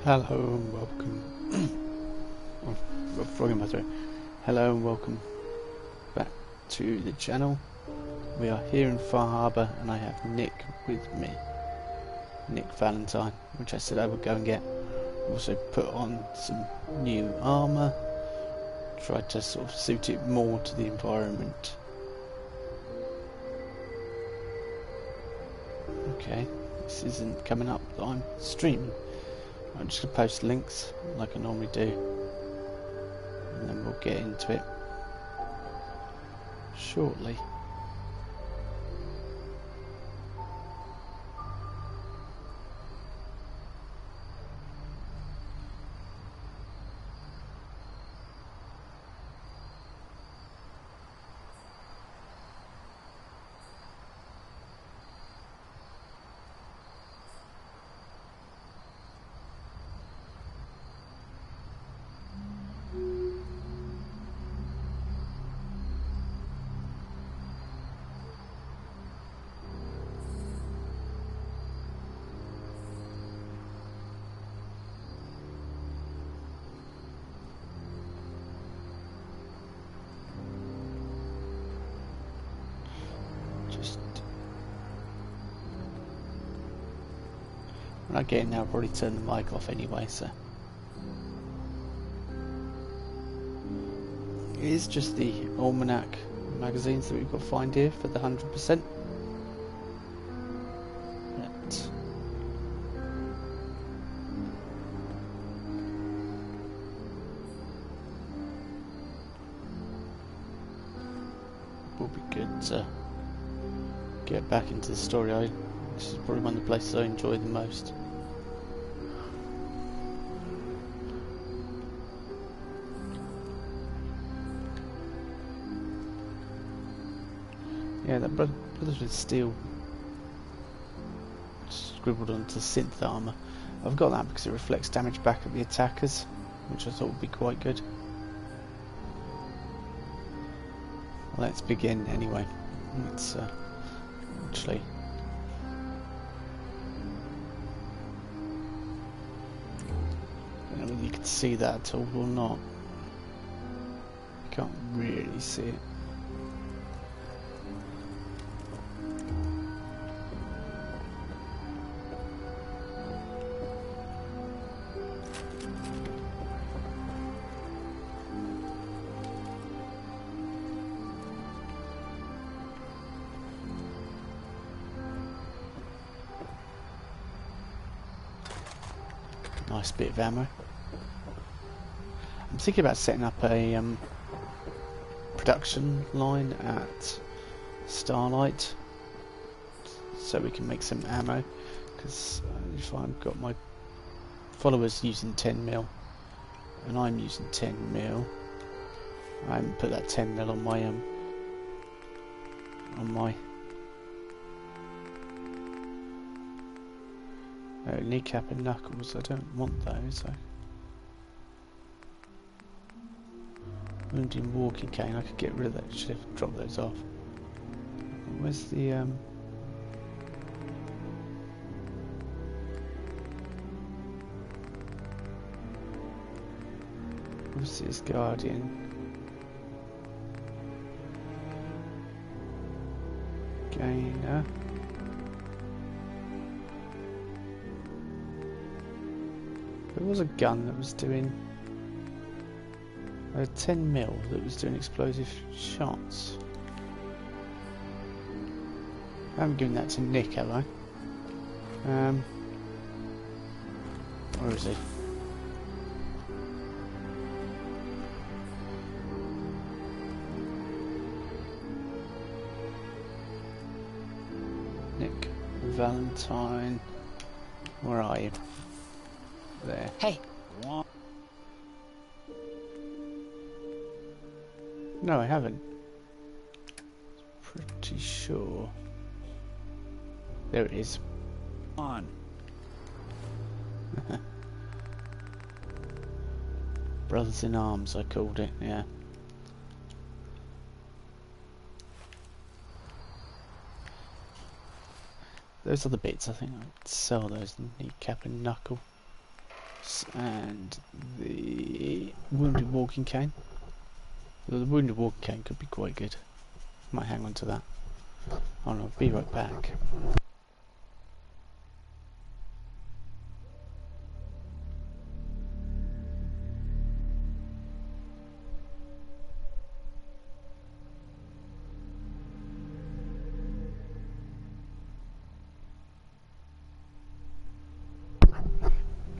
Hello and welcome. Frog in my throat. Hello and welcome back to the channel. We are here in Far Harbour and I have Nick with me. Nick Valentine, which I said I would go and get. Also put on some new armour. Tried to sort of suit it more to the environment. Okay, this isn't coming up that I'm streaming. I'm just going to post links like I normally do, and then we'll get into it shortly. When I get in there, I'll probably turn the mic off anyway, so. It is just the Almanac magazines that we've got to find here for the 100%. But it will be good to get back into the story. This is probably one of the places I enjoy the most. Yeah, that Brothers with Steel scribbled onto synth armour. I've got that because it reflects damage back at the attackers, which I thought would be quite good. Let's begin anyway. Let's actually. I don't know whether you can see that at all or not. You can't really see it. Nice bit of ammo. I'm thinking about setting up a production line at Starlight so we can make some ammo, because if I've got my followers using 10mm and I'm using 10mm, I haven't put that 10mm on my kneecap and knuckles. I don't want those. Wounding walking cane, I could get rid of that. Should have dropped those off. Where's the what's this guardian? Gainer. There was a gun that was doing a 10mm that was doing explosive shots. I haven't given that to Nick, have I? Where is he? Nick Valentine, where are you? There. Hey. No, I haven't. Pretty sure. There it is. On. Brothers in Arms, I called it, yeah. Those are the bits, I think I'd sell those, kneecap and knuckle. boots and the wounded walking cane. The wounded walking cane could be quite good. Might hang on to that. Oh no, be right back.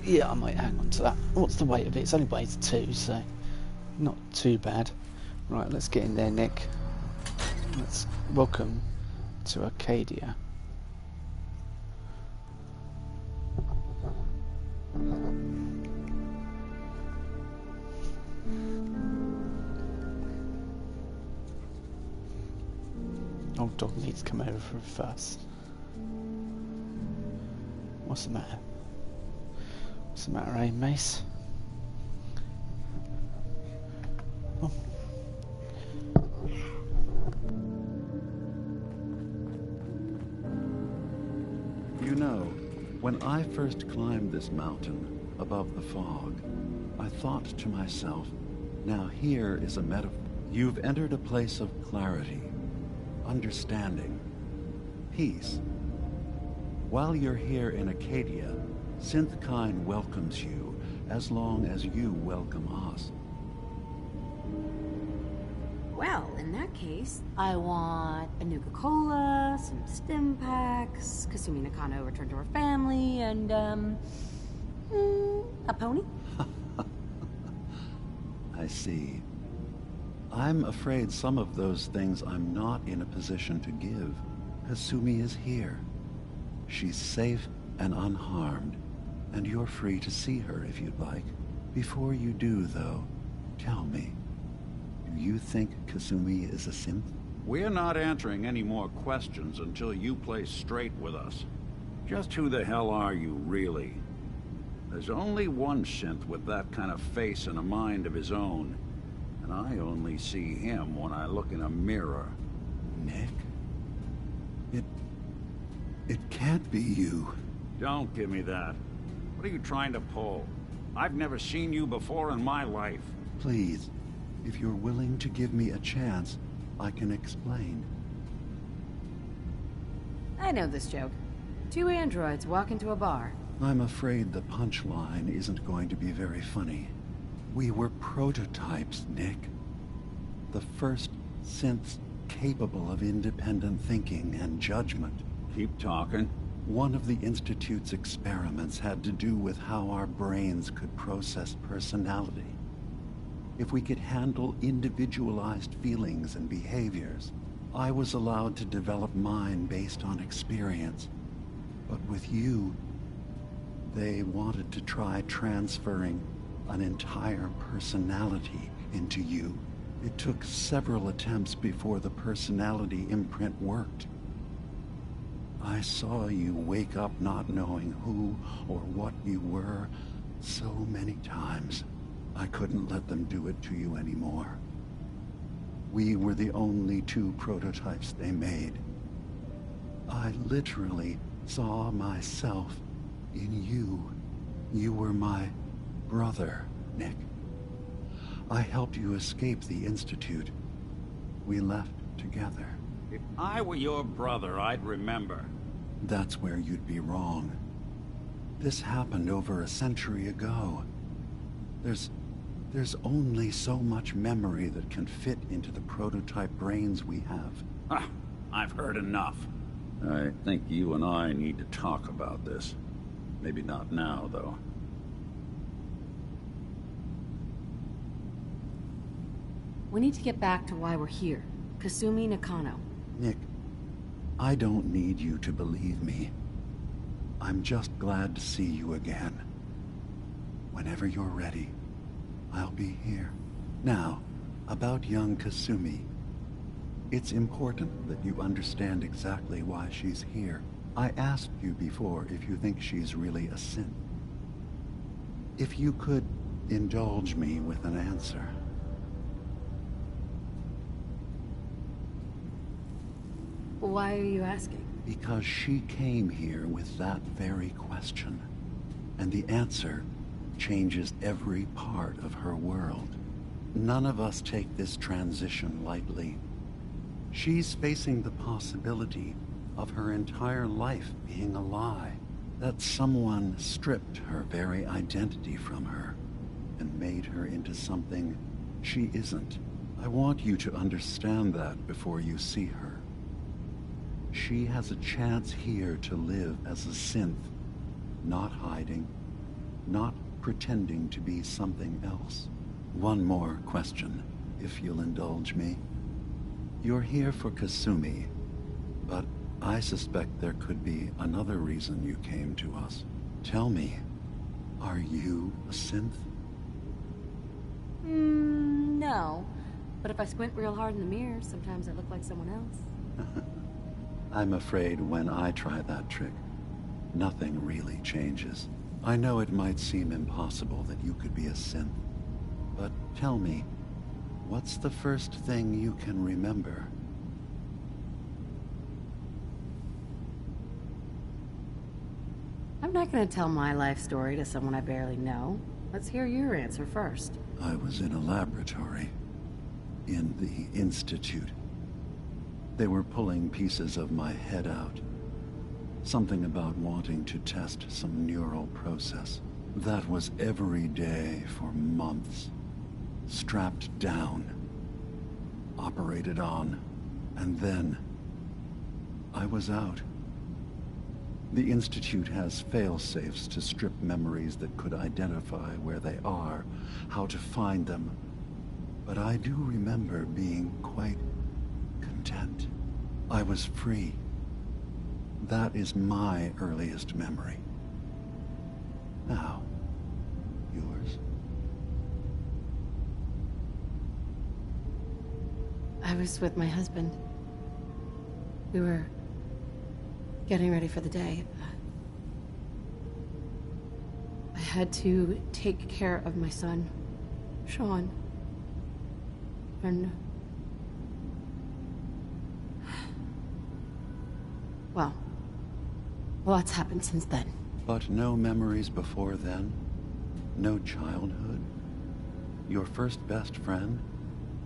Yeah, I might hang on to that. What's the weight of it? It's only weighs 2, so not too bad. Right, let's get in there, Nick. Let's welcome to Arcadia. Old dog needs to come over for a fuss. What's the matter? What's the matter, eh, Mace? Oh. You know, when I first climbed this mountain above the fog, I thought to myself, now here is a metaphor. You've entered a place of clarity, understanding, peace. While you're here in Arcadia, Synthkind welcomes you as long as you welcome us. Well, in that case, I want a Nuka-Cola, some stim packs, Kasumi Nakano returned to her family, and, a pony? I see. I'm afraid some of those things I'm not in a position to give. Kasumi is here. She's safe and unharmed, and you're free to see her if you'd like. Before you do, though, tell me, do you think Kasumi is a synth? We're not answering any more questions until you play straight with us. Just who the hell are you, really? There's only one synth with that kind of face and a mind of his own, and I only see him when I look in a mirror. Nick? It can't be you. Don't give me that. What are you trying to pull? I've never seen you before in my life. Please, if you're willing to give me a chance, I can explain. I know this joke. 2 androids walk into a bar. I'm afraid the punchline isn't going to be very funny. We were prototypes, Nick. The first synths capable of independent thinking and judgment. Keep talking. One of the Institute's experiments had to do with how our brains could process personality. If we could handle individualized feelings and behaviors, I was allowed to develop mine based on experience. But with you, they wanted to try transferring an entire personality into you. It took several attempts before the personality imprint worked. I saw you wake up not knowing who or what you were so many times. I couldn't let them do it to you anymore. We were the only 2 prototypes they made. I literally saw myself in you. You were my brother, Nick. I helped you escape the Institute. We left together. If I were your brother, I'd remember. That's where you'd be wrong. This happened over a century ago. There's only so much memory that can fit into the prototype brains we have. Ah, I've heard enough. I think you and I need to talk about this. Maybe not now, though. We need to get back to why we're here. Kasumi Nakano. Nick, I don't need you to believe me. I'm just glad to see you again. Whenever you're ready, I'll be here. Now, about young Kasumi. It's important that you understand exactly why she's here. I asked you before if you think she's really a synth. If you could indulge me with an answer. Why are you asking? Because she came here with that very question. And the answer changes every part of her world. None of us take this transition lightly. She's facing the possibility of her entire life being a lie, that someone stripped her very identity from her and made her into something she isn't. I want you to understand that before you see her. She has a chance here to live as a synth, not hiding, not pretending to be something else. One more question, if you'll indulge me. You're here for Kasumi, but I suspect there could be another reason you came to us. Tell me, are you a synth? No. But if I squint real hard in the mirror, sometimes I look like someone else. I'm afraid when I try that trick, nothing really changes. I know it might seem impossible that you could be a synth, but tell me, what's the first thing you can remember? I'm not gonna tell my life story to someone I barely know. Let's hear your answer first. I was in a laboratory, in the Institute. They were pulling pieces of my head out. Something about wanting to test some neural process. That was every day for months. Strapped down, operated on, and then I was out. The Institute has fail-safes to strip memories that could identify where they are, how to find them. But I do remember being quite content. I was free. That is my earliest memory. Now, yours? I was with my husband. We were getting ready for the day. I had to take care of my son, Sean. And well, lots happened since then. But no memories before then? No childhood? Your first best friend?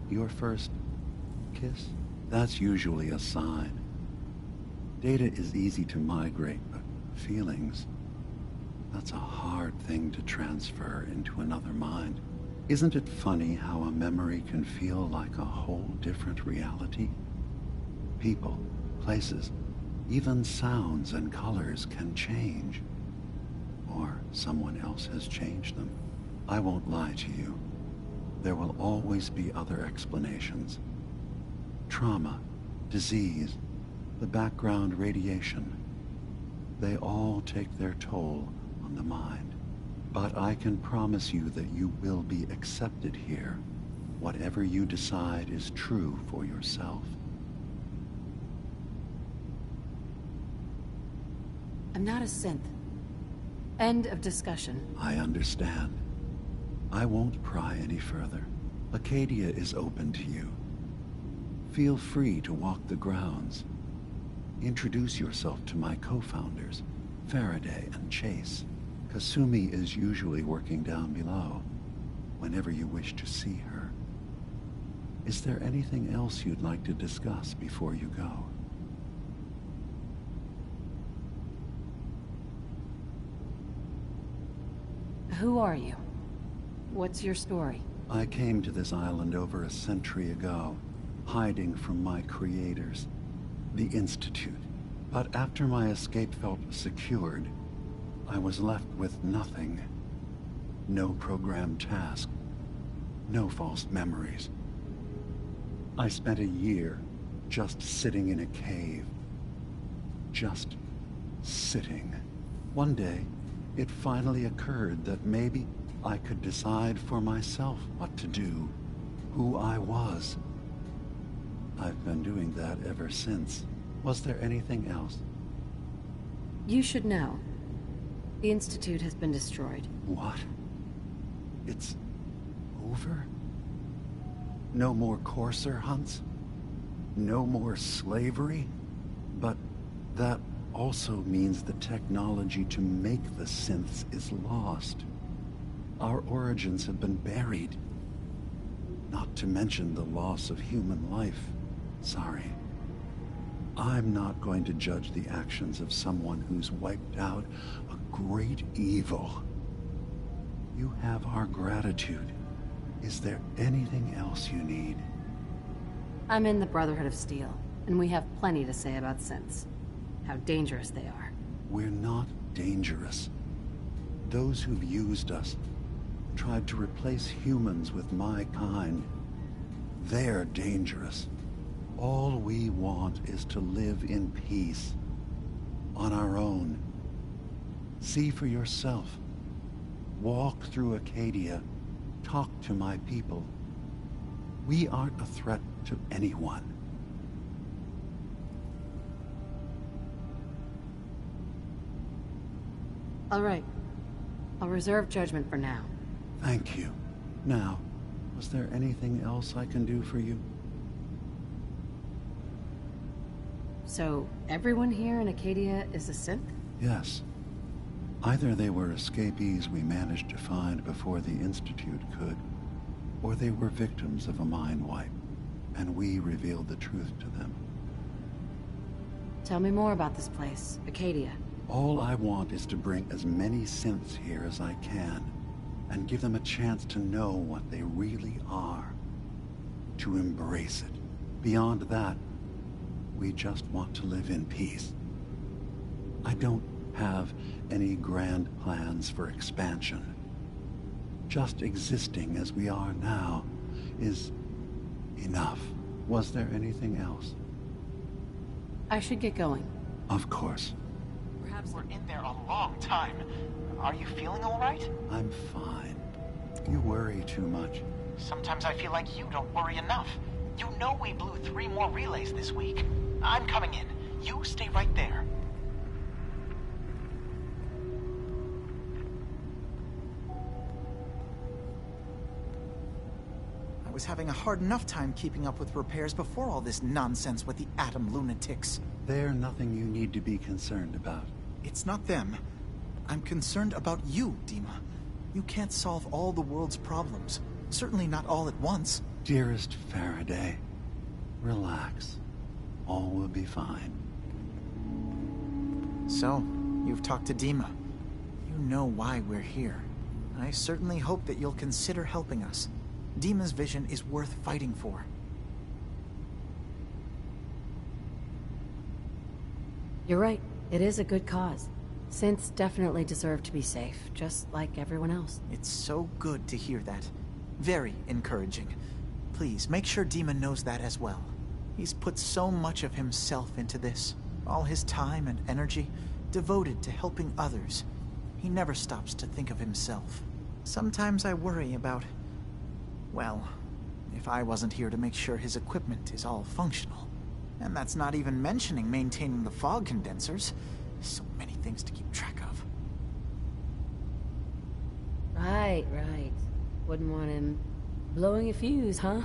Your first kiss? That's usually a sign. Data is easy to migrate, but feelings, that's a hard thing to transfer into another mind. Isn't it funny how a memory can feel like a whole different reality? People, places, even sounds and colors can change. Or someone else has changed them. I won't lie to you. There will always be other explanations. Trauma, disease, the background radiation. They all take their toll on the mind. But I can promise you that you will be accepted here. Whatever you decide is true for yourself. I'm not a synth. End of discussion. I understand. I won't pry any further. Acadia is open to you. Feel free to walk the grounds. Introduce yourself to my co-founders, Faraday and Chase. Kasumi is usually working down below, whenever you wish to see her. Is there anything else you'd like to discuss before you go? Who are you? What's your story? I came to this island over a century ago, hiding from my creators, the Institute. But after my escape felt secured, I was left with nothing. No programmed task. No false memories. I spent a year just sitting in a cave. Just sitting. One day, it finally occurred that maybe I could decide for myself what to do, who I was. I've been doing that ever since. Was there anything else? You should know. The Institute has been destroyed. What? It's over? No more courser hunts? No more slavery? But that also means the technology to make the synths is lost. Our origins have been buried. Not to mention the loss of human life. Sorry. I'm not going to judge the actions of someone who's wiped out a great evil. You have our gratitude. Is there anything else you need? I'm in the Brotherhood of Steel, and we have plenty to say about synths. How dangerous they are. We're not dangerous. Those who've used us, tried to replace humans with my kind, they're dangerous. All we want is to live in peace, on our own. See for yourself. Walk through Acadia, talk to my people. We aren't a threat to anyone. All right. I'll reserve judgment for now. Thank you. Now, was there anything else I can do for you? So, everyone here in Acadia is a synth? Yes. Either they were escapees we managed to find before the Institute could, or they were victims of a mind wipe, and we revealed the truth to them. Tell me more about this place, Acadia. All I want is to bring as many synths here as I can, and give them a chance to know what they really are. To embrace it. Beyond that, we just want to live in peace. I don't have any grand plans for expansion. Just existing as we are now is enough. Was there anything else? I should get going. Of course. Perhaps we're in there a long time. Are you feeling all right? I'm fine. You worry too much. Sometimes I feel like you don't worry enough. You know we blew 3 more relays this week. I'm coming in. You stay right there. I was having a hard enough time keeping up with repairs before all this nonsense with the atom lunatics. They're nothing you need to be concerned about. It's not them. I'm concerned about you, Dima. You can't solve all the world's problems. Certainly not all at once. Dearest Faraday, relax. All will be fine. So, you've talked to Dima. You know why we're here. I certainly hope that you'll consider helping us. Dima's vision is worth fighting for. You're right. It is a good cause. Synths definitely deserve to be safe, just like everyone else. It's so good to hear that. Very encouraging. Please, make sure Dima knows that as well. He's put so much of himself into this. All his time and energy devoted to helping others. He never stops to think of himself. Sometimes I worry about... well, if I wasn't here to make sure his equipment is all functional. And that's not even mentioning maintaining the fog condensers. So many things to keep track of. Right. Wouldn't want him blowing a fuse, huh?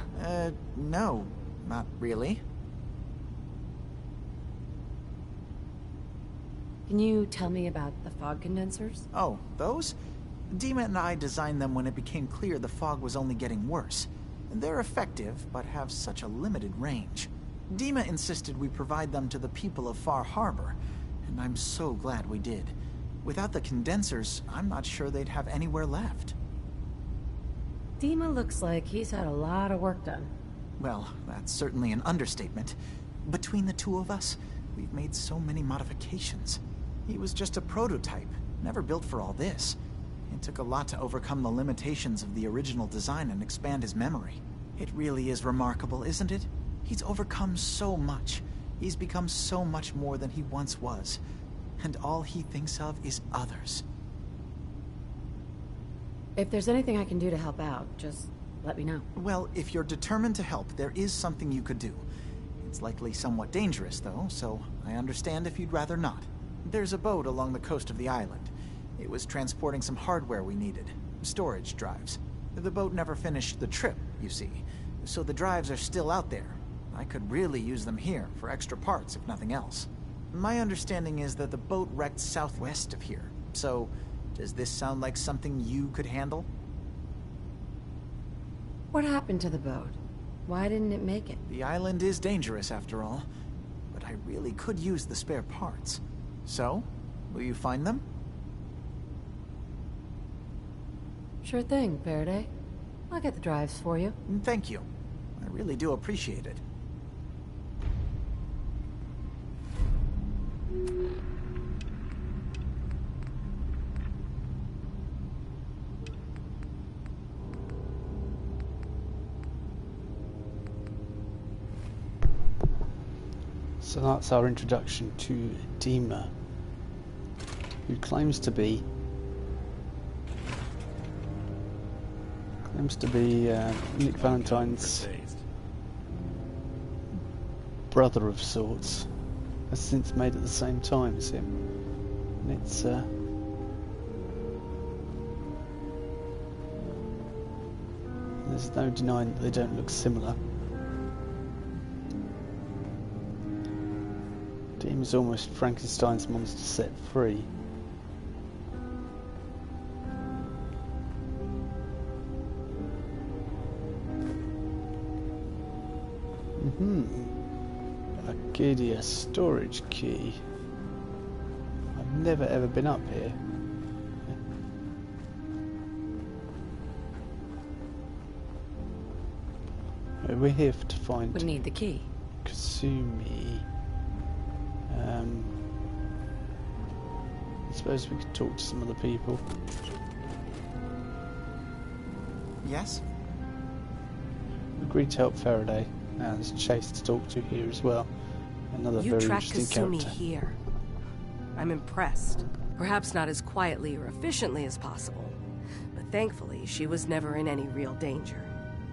No, not really. Can you tell me about the fog condensers? Oh, those? Dima and I designed them when it became clear the fog was only getting worse. They're effective, but have such a limited range. Dima insisted we provide them to the people of Far Harbor, and I'm so glad we did. Without the condensers, I'm not sure they'd have anywhere left. Dima looks like he's had a lot of work done. Well, that's certainly an understatement. Between the two of us, we've made so many modifications. He was just a prototype, never built for all this. It took a lot to overcome the limitations of the original design and expand his memory. It really is remarkable, isn't it? He's overcome so much. He's become so much more than he once was. And all he thinks of is others. If there's anything I can do to help out, just let me know. Well, if you're determined to help, there is something you could do. It's likely somewhat dangerous, though, so I understand if you'd rather not. There's a boat along the coast of the island. It was transporting some hardware we needed. Storage drives. The boat never finished the trip, you see. So the drives are still out there. I could really use them here for extra parts, if nothing else. My understanding is that the boat wrecked southwest of here. So, does this sound like something you could handle? What happened to the boat? Why didn't it make it? The island is dangerous after all, but I really could use the spare parts. So, will you find them? Sure thing, Faraday. I'll get the drives for you. Thank you. I really do appreciate it. So that's our introduction to Dima, who claims to be Nick Valentine's brother of sorts, has since made at the same time as him. And it's there's no denying that they don't look similar. Dima's almost Frankenstein's monster set free. Arcadia storage key. I've never ever been up here. We're here to find We need the key. Kasumi. I suppose we could talk to some other people. Yes? Agreed to help Faraday. There's Chase to talk to here as well. Another You very tracked interesting Kasumi character. here. I'm impressed. Perhaps not as quietly or efficiently as possible, but thankfully she was never in any real danger.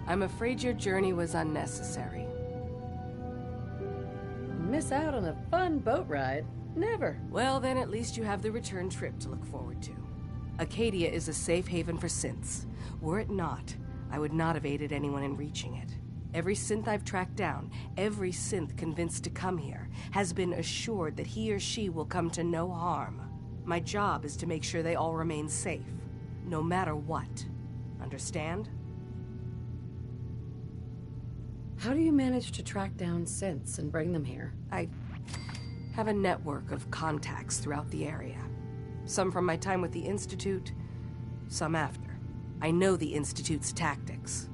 I'm afraid your journey was unnecessary. Miss out on a fun boat ride? Never. Well, then at least you have the return trip to look forward to. Acadia is a safe haven for synths. Were it not, I would not have aided anyone in reaching it. Every synth I've tracked down, every synth convinced to come here, has been assured that he or she will come to no harm. My job is to make sure they all remain safe, no matter what. Understand? How do you manage to track down synths and bring them here? I have a network of contacts throughout the area. Some from my time with the Institute, some after. I know the Institute's tactics,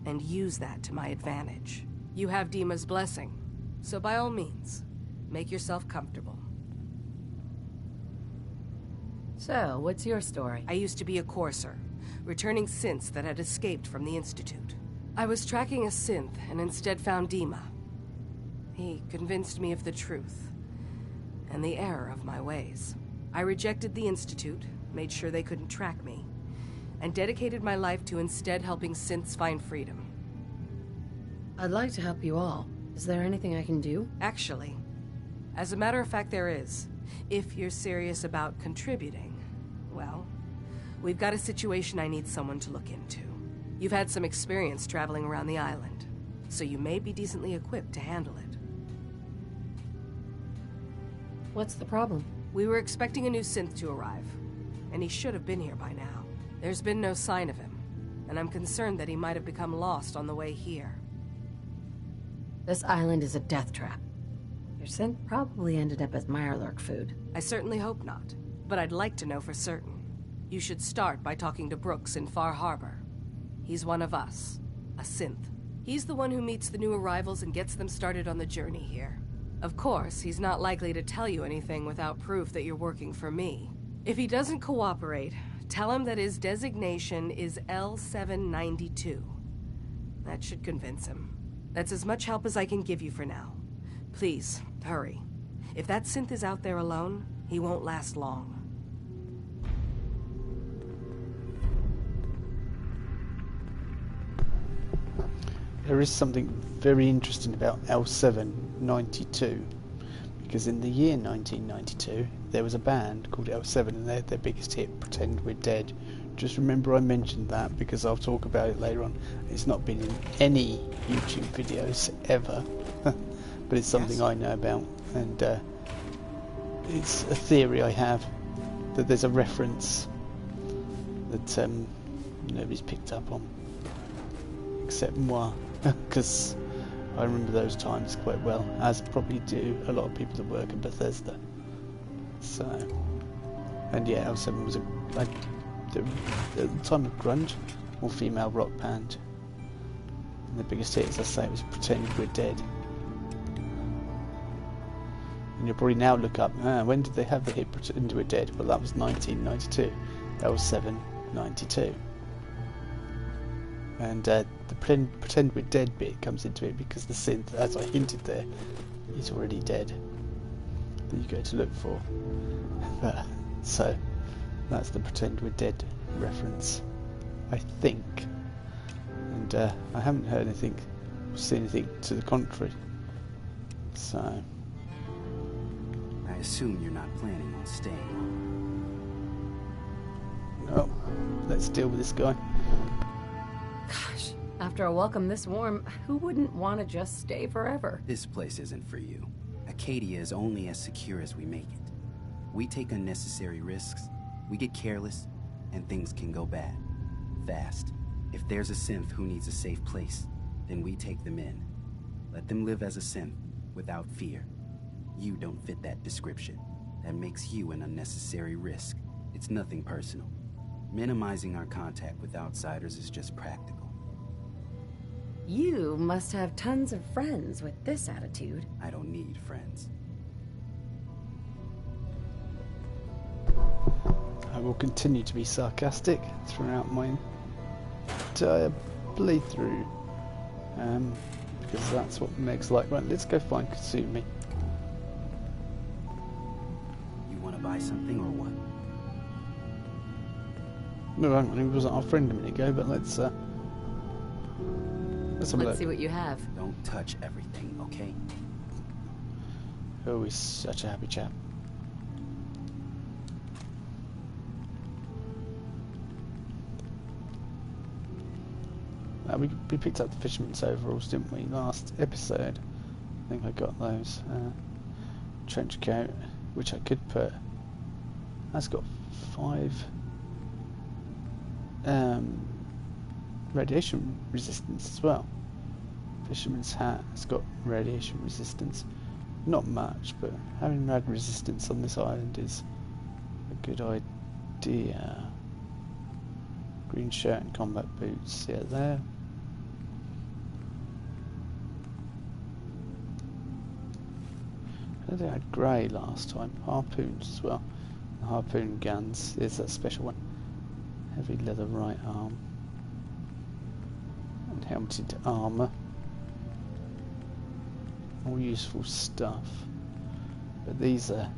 and use that to my advantage. You have Dima's blessing, so by all means, make yourself comfortable. So, what's your story? I used to be a courser, returning synths that had escaped from the Institute. I was tracking a synth and instead found Dima. He convinced me of the truth and the error of my ways. I rejected the Institute, made sure they couldn't track me, and dedicated my life to instead helping synths find freedom. I'd like to help you all. Is there anything I can do? Actually, as a matter of fact, there is. If you're serious about contributing, well, we've got a situation I need someone to look into. You've had some experience traveling around the island, so you may be decently equipped to handle it. What's the problem? We were expecting a new synth to arrive, and he should have been here by now. There's been no sign of him, and I'm concerned that he might have become lost on the way here. This island is a death trap. Your synth probably ended up as Mirelurk food. I certainly hope not, but I'd like to know for certain. You should start by talking to Brooks in Far Harbor. He's one of us, a synth. He's the one who meets the new arrivals and gets them started on the journey here. Of course, he's not likely to tell you anything without proof that you're working for me. If he doesn't cooperate, tell him that his designation is L792. That should convince him. That's as much help as I can give you for now. Please, hurry. If that synth is out there alone, he won't last long. There is something very interesting about L792, because in the year 1992 there was a band called L7 and they had their biggest hit, Pretend We're Dead. Just remember I mentioned that because I'll talk about it later on. It's not been in any YouTube videos ever, but it's something I know about, and it's a theory I have that there's a reference that nobody's picked up on. except moi, because I remember those times quite well, as probably do a lot of people that work in Bethesda. So, and yeah, L7 was at the time of grunge, all-female rock band. And the biggest hit, as I say, was Pretend We're Dead. And you'll probably now look up, when did they have the hit Pretend We're Dead? Well, that was 1992. L7, 92. And the Pretend We're Dead bit comes into it because the synth, as I hinted there, is already dead. That you go to look for. So, that's the Pretend We're Dead reference, I think. And I haven't heard anything, or seen anything to the contrary. So, I assume you're not planning on staying. no, let's deal with this guy. Gosh, after a welcome this warm, who wouldn't want to just stay forever? This place isn't for you. Acadia is only as secure as we make it. We take unnecessary risks, we get careless, and things can go bad. Fast. If there's a synth who needs a safe place, then we take them in. Let them live as a synth, without fear. You don't fit that description. That makes you an unnecessary risk. It's nothing personal. Minimizing our contact with outsiders is just practical. You must have tons of friends with this attitude. I don't need friends. I will continue to be sarcastic throughout my entire playthrough, because that's what Meg's like. Right, let's go find Kasumi. You want to buy something or what? No, hang on, he wasn't our friend a minute ago, but let's have a Let's look. see what you have. Don't touch everything, okay? Oh, he's such a happy chap. We picked up the fisherman's overalls, didn't we, last episode? I think I got those. Trench coat, which I could put. That's got 5 radiation resistance as well. Fisherman's hat has got radiation resistance. Not much, but having rad resistance on this island is a good idea. Green shirt and combat boots, yeah, there. I think I had grey last time. Harpoons as well. The harpoon guns is that special one. Heavy leather right arm. And helmeted armour. All useful stuff. But these are...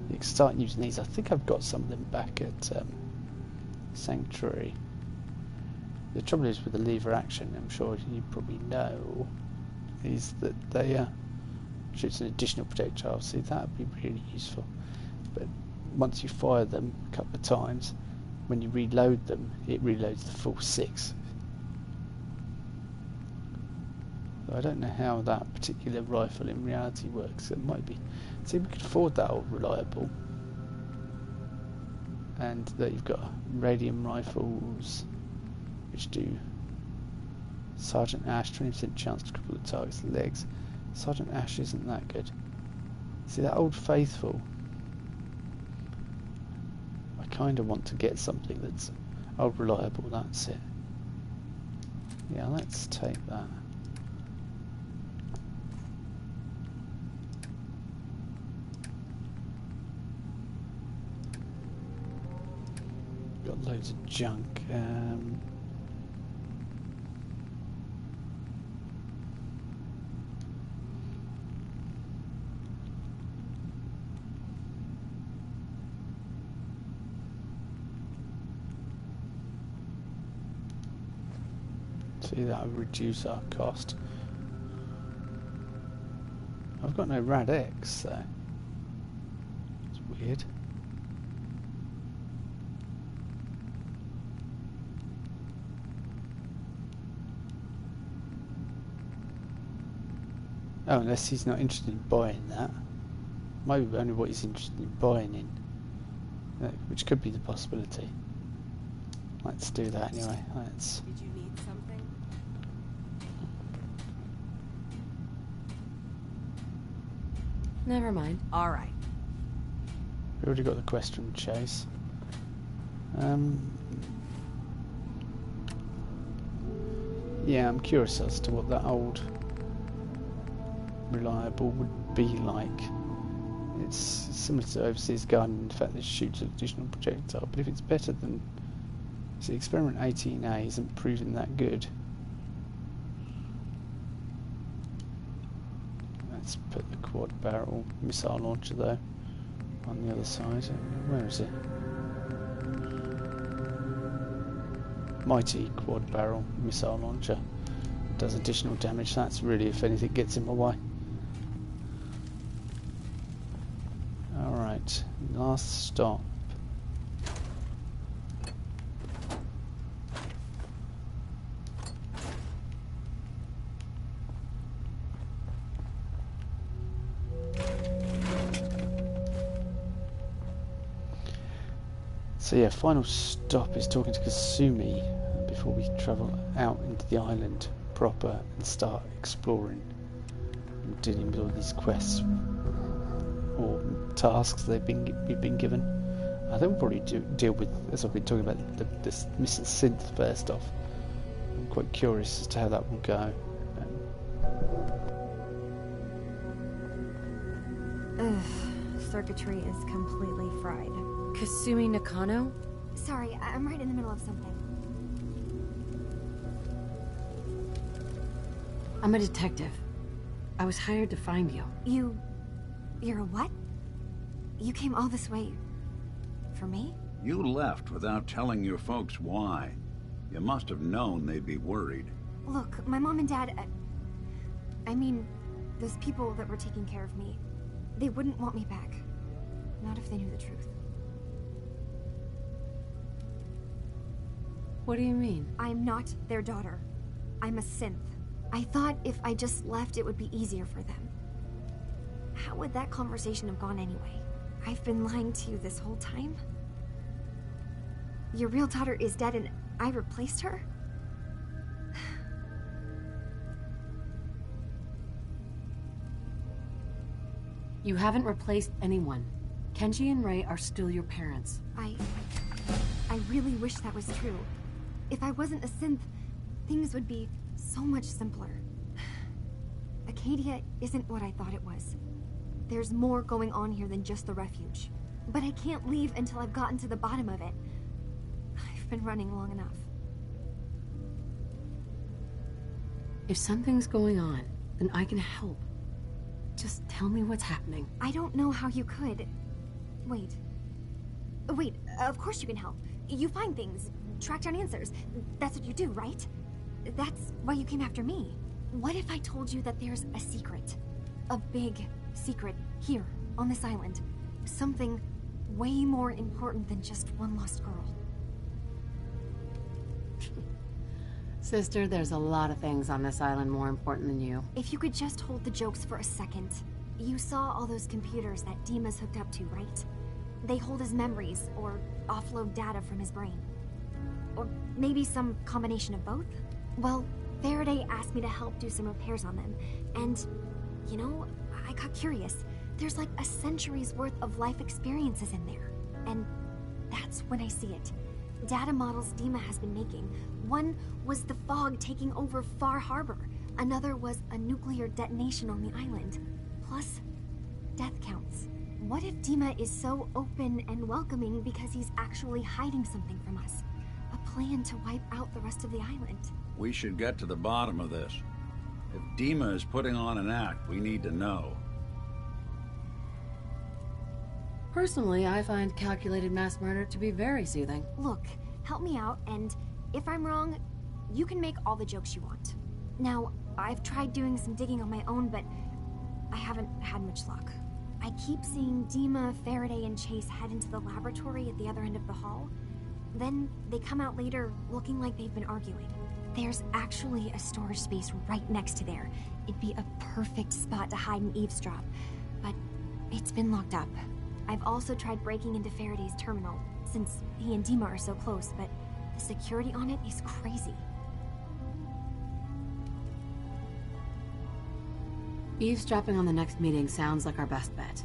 You can start using these. I think I've got some of them back at Sanctuary. The trouble is with the lever action, I'm sure you probably know, is that they shoots an additional projectile. See, that would be really useful. But once you fire them a couple of times, when you reload them, it reloads the full 6. So I don't know how that particular rifle in reality works. It might be. See, we could afford that old reliable. And that you've got radium rifles, which do Sergeant Ash, 20% chance to cripple the target's legs. Sergeant Ash isn't that good. See, that Old Faithful, I kind of want to get something that's old reliable. That's it. Yeah, let's take that. Got loads of junk. See, that would reduce our cost. I've got no Rad X, so it's weird. Oh, unless he's not interested in buying that. Maybe only what he's interested in buying in. Which could be the possibility. Let's do that anyway. Let's... Did you need something? Never mind. All right. We already got the quest from Chase. Yeah, I'm curious as to what that old reliable would be like. It's similar to Overseer's Garden in the fact that it shoots an additional projectile, but if it's better than... See, Experiment 18A isn't proving that good. Let's put the quad barrel missile launcher though on the other side. Where is it? Mighty quad barrel missile launcher. Does additional damage. That's really, if anything, gets in my way. Alright, last stop. So yeah, final stop is talking to Kasumi before we travel out into the island proper and start exploring and dealing with all these quests or tasks we've been given. I think we'll probably deal with, as I've been talking about, this missing synth first off. I'm quite curious as to how that will go. Circuitry is completely fried. Kasumi Nakano? Sorry, I'm right in the middle of something. I'm a detective. I was hired to find you. You're a what? You came all this way... for me? You left without telling your folks why. You must have known they'd be worried. Look, my mom and dad... I mean, those people that were taking care of me, they wouldn't want me back. Not if they knew the truth. What do you mean? I'm not their daughter. I'm a synth. I thought if I just left, it would be easier for them. How would that conversation have gone anyway? I've been lying to you this whole time? Your real daughter is dead and I replaced her? You haven't replaced anyone. Kenji and Ray are still your parents. I really wish that was true. If I wasn't a synth, things would be so much simpler. Acadia isn't what I thought it was. There's more going on here than just the refuge. But I can't leave until I've gotten to the bottom of it. I've been running long enough. If something's going on, then I can help. Just tell me what's happening. I don't know how you could. Wait, of course you can help. You find things, track down answers. That's what you do, right? That's why you came after me. What if I told you that there's a secret? A big secret here, on this island. Something way more important than just one lost girl. Sister, there's a lot of things on this island more important than you. If you could just hold the jokes for a second. You saw all those computers that Dima's hooked up to, right? They hold his memories, or offload data from his brain. Or maybe some combination of both? Well, Faraday asked me to help do some repairs on them, and, you know, I got curious. There's like a century's worth of life experiences in there, and that's when I see it. Data models Dima has been making. One was the fog taking over Far Harbor. Another was a nuclear detonation on the island. Plus, death counts. What if Dima is so open and welcoming because he's actually hiding something from us? A plan to wipe out the rest of the island. We should get to the bottom of this. If Dima is putting on an act, we need to know. Personally, I find calculated mass murder to be very soothing. Look, help me out, and if I'm wrong, you can make all the jokes you want. Now, I've tried doing some digging on my own, but I haven't had much luck. I keep seeing Dima, Faraday, and Chase head into the laboratory at the other end of the hall. Then they come out later looking like they've been arguing. There's actually a storage space right next to there. It'd be a perfect spot to hide and eavesdrop, but it's been locked up. I've also tried breaking into Faraday's terminal, since he and Dima are so close, but the security on it is crazy. Eavesdropping on the next meeting sounds like our best bet.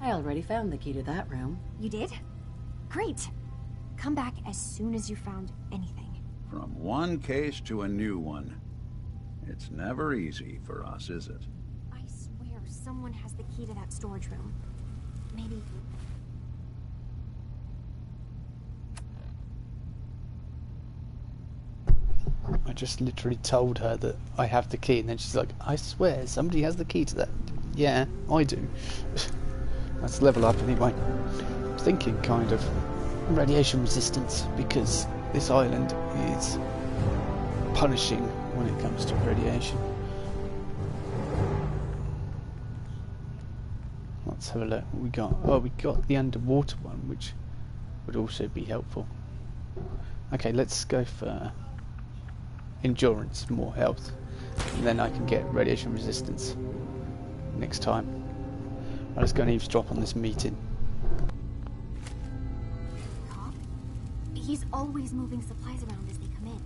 I already found the key to that room. You did? Great. Come back as soon as you found anything. From one case to a new one. It's never easy for us, is it? I swear someone has the key to that storage room. Maybe... I just literally told her that I have the key, and then she's like, I swear somebody has the key to that. Yeah, I do. Let's level up anyway. I'm thinking kind of radiation resistance, because this island is punishing when it comes to radiation. Let's have a look. We got the underwater one, which would also be helpful. Okay, let's go for endurance, more health, and then I can get radiation resistance next time. I'll just go and eavesdrop on this meeting. Cop? He's always moving supplies around as they come in.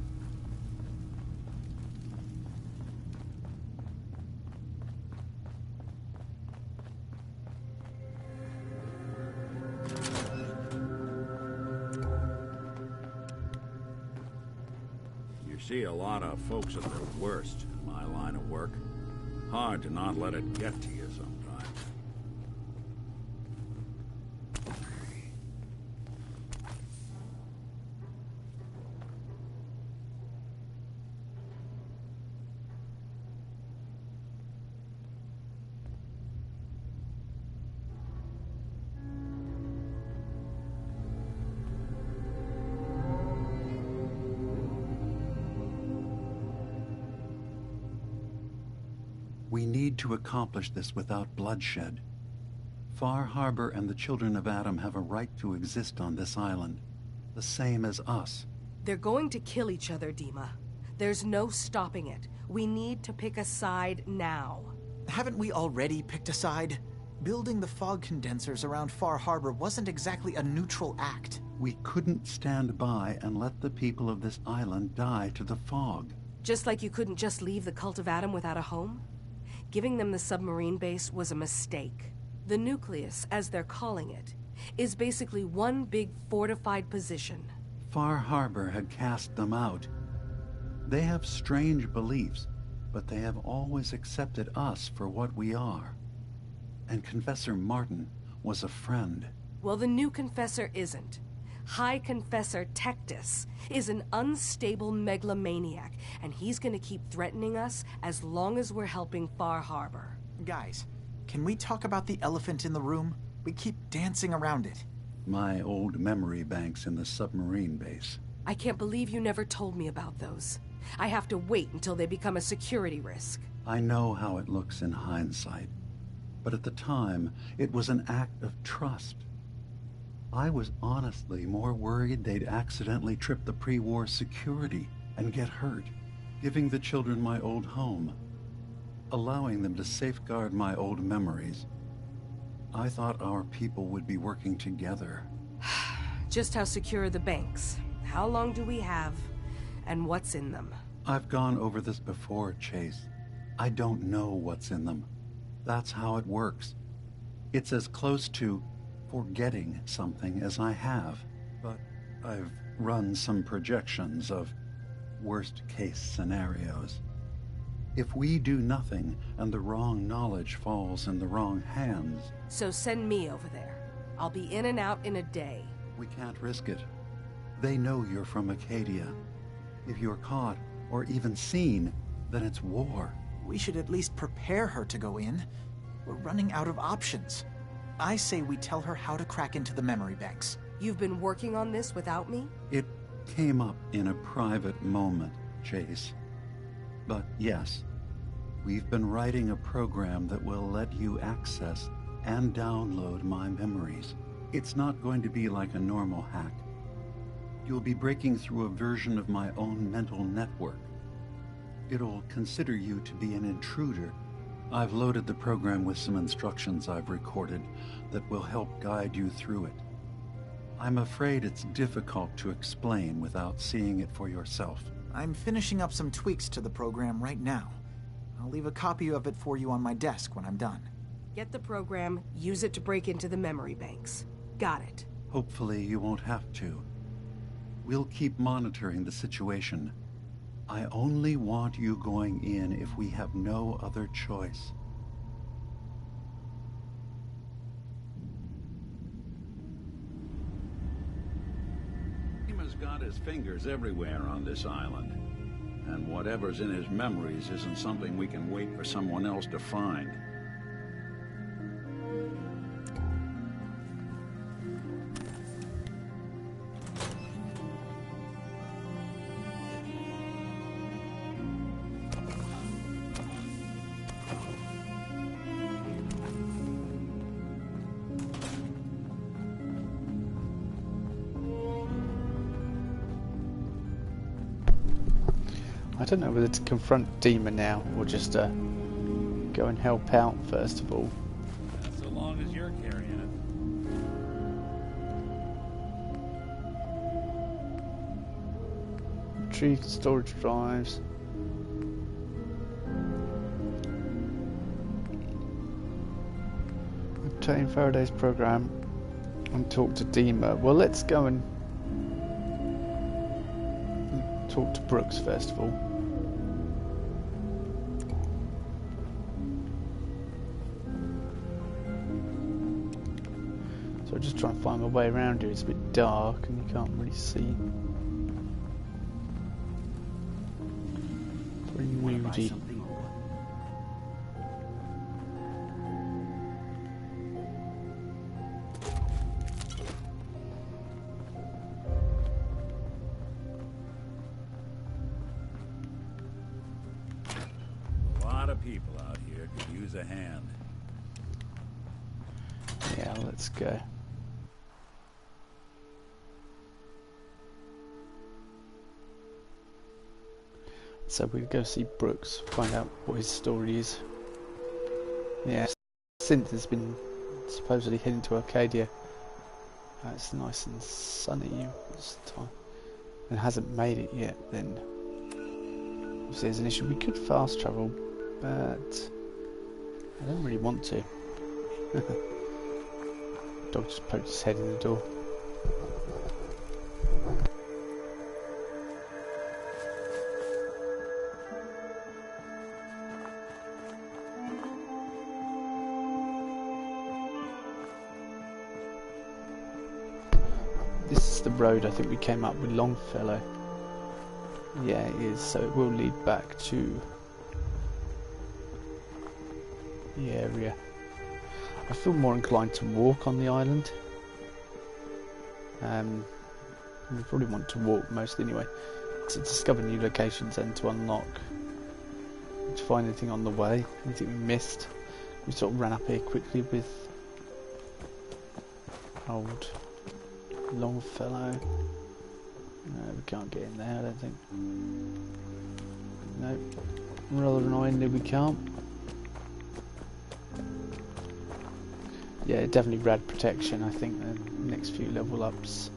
You see a lot of folks at their worst in my line of work. Hard to not let it get to you sometimes. We need to accomplish this without bloodshed. Far Harbor and the children of Adam have a right to exist on this island, the same as us. They're going to kill each other, Dima. There's no stopping it. We need to pick a side now. Haven't we already picked a side? Building the fog condensers around Far Harbor wasn't exactly a neutral act. We couldn't stand by and let the people of this island die to the fog. Just like you couldn't just leave the Cult of Adam without a home? Giving them the submarine base was a mistake. The nucleus, as they're calling it, is basically one big fortified position. Far Harbor had cast them out. They have strange beliefs, but they have always accepted us for what we are. And Confessor Martin was a friend. Well, the new Confessor isn't. High Confessor Tectus is an unstable megalomaniac, and he's gonna keep threatening us as long as we're helping Far Harbor. Guys, can we talk about the elephant in the room? We keep dancing around it. My old memory banks in the submarine base. I can't believe you never told me about those. I have to wait until they become a security risk. I know how it looks in hindsight, but at the time, it was an act of trust. I was honestly more worried they'd accidentally trip the pre-war security and get hurt, giving the children my old home, allowing them to safeguard my old memories. I thought our people would be working together. Just how secure are the banks? How long do we have? And what's in them? I've gone over this before, Chase. I don't know what's in them. That's how it works. It's as close to forgetting something as I have, but I've run some projections of worst-case scenarios. If we do nothing and the wrong knowledge falls in the wrong hands... So send me over there. I'll be in and out in a day. We can't risk it. They know you're from Acadia. If you're caught, or even seen, then it's war. We should at least prepare her to go in. We're running out of options. I say we tell her how to crack into the memory banks. You've been working on this without me? It came up in a private moment, Chase. But yes, we've been writing a program that will let you access and download my memories. It's not going to be like a normal hack. You'll be breaking through a version of my own mental network. It'll consider you to be an intruder. I've loaded the program with some instructions I've recorded that will help guide you through it. I'm afraid it's difficult to explain without seeing it for yourself. I'm finishing up some tweaks to the program right now. I'll leave a copy of it for you on my desk when I'm done. Get the program, use it to break into the memory banks. Got it. Hopefully you won't have to. We'll keep monitoring the situation. I only want you going in if we have no other choice. Dima's got his fingers everywhere on this island. And whatever's in his memories isn't something we can wait for someone else to find. I don't know whether to confront Dima now or just go and help out first of all. So long as you're carrying it. Retrieve the storage drives. Obtain Faraday's program and talk to Dima. Well, let's go and talk to Brooks first of all. So I'm just trying to find my way around here. It's a bit dark and you can't really see. Very moody. A lot of people out here could use a hand. Yeah, let's go. So we'll go see Brooks, find out what his story is. Yeah, Synth has been supposedly heading to Arcadia. It's nice and sunny this time, and hasn't made it yet. Then obviously there's an issue. We could fast travel, but I don't really want to. Dog just poked his head in the door. This is the road I think we came up with Longfellow. Yeah, it is, so it will lead back to the area. I feel more inclined to walk on the island. We probably want to walk most anyway, to discover new locations and to unlock, to find anything on the way, anything we missed. We sort of ran up here quickly with old Longfellow. No, we can't get in there, I don't think. No, rather annoyingly we can't. Yeah, definitely rad protection. I think the next few level ups.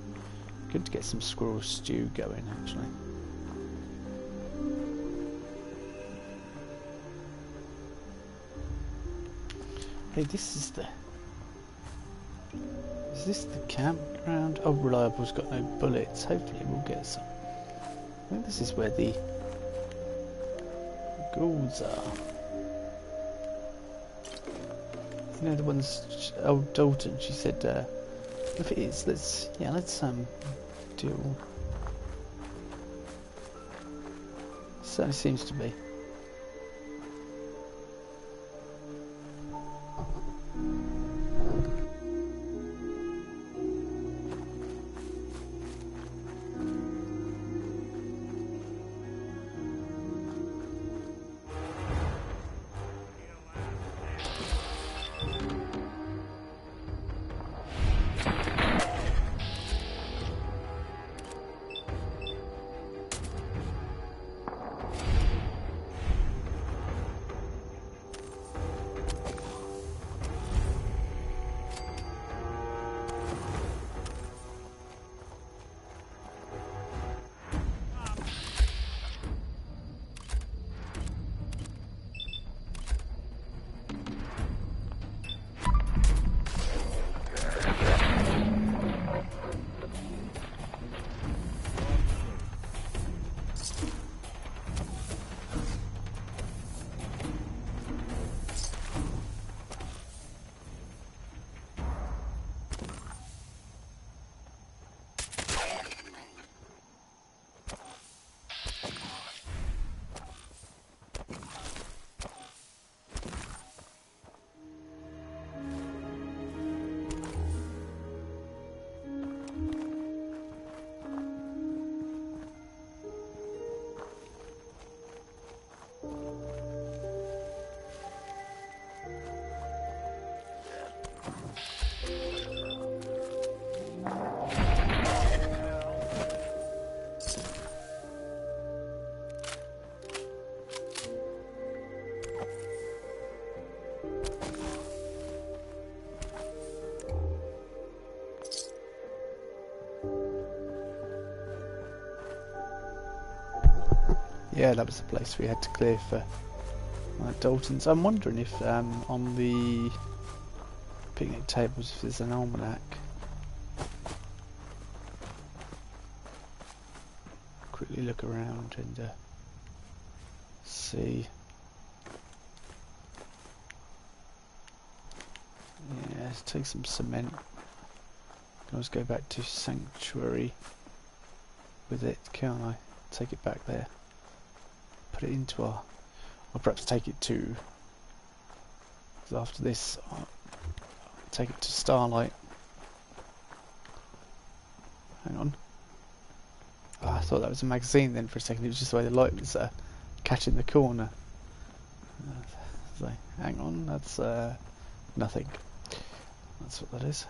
Good to get some squirrel stew going, actually. Hey, this is the... Is this the campground? Oh, Reliable's got no bullets. Hopefully we'll get some. I think this is where the ghouls are. You know, the ones, old Dalton, she said, if it is, let's do. Certainly seems to be. Yeah, that was the place we had to clear for Dalton's. I'm wondering if on the picnic tables if there's an almanac. Quickly look around and see. Yeah, let's take some cement. Can always go back to Sanctuary with it, can't I? Take it back there. Put it into our... Or perhaps take it to... Because after this, I'll take it to Starlight. Hang on. Oh, I thought that was a magazine then for a second. It was just the way the light was catching the corner. So, hang on, that's nothing. That's what that is.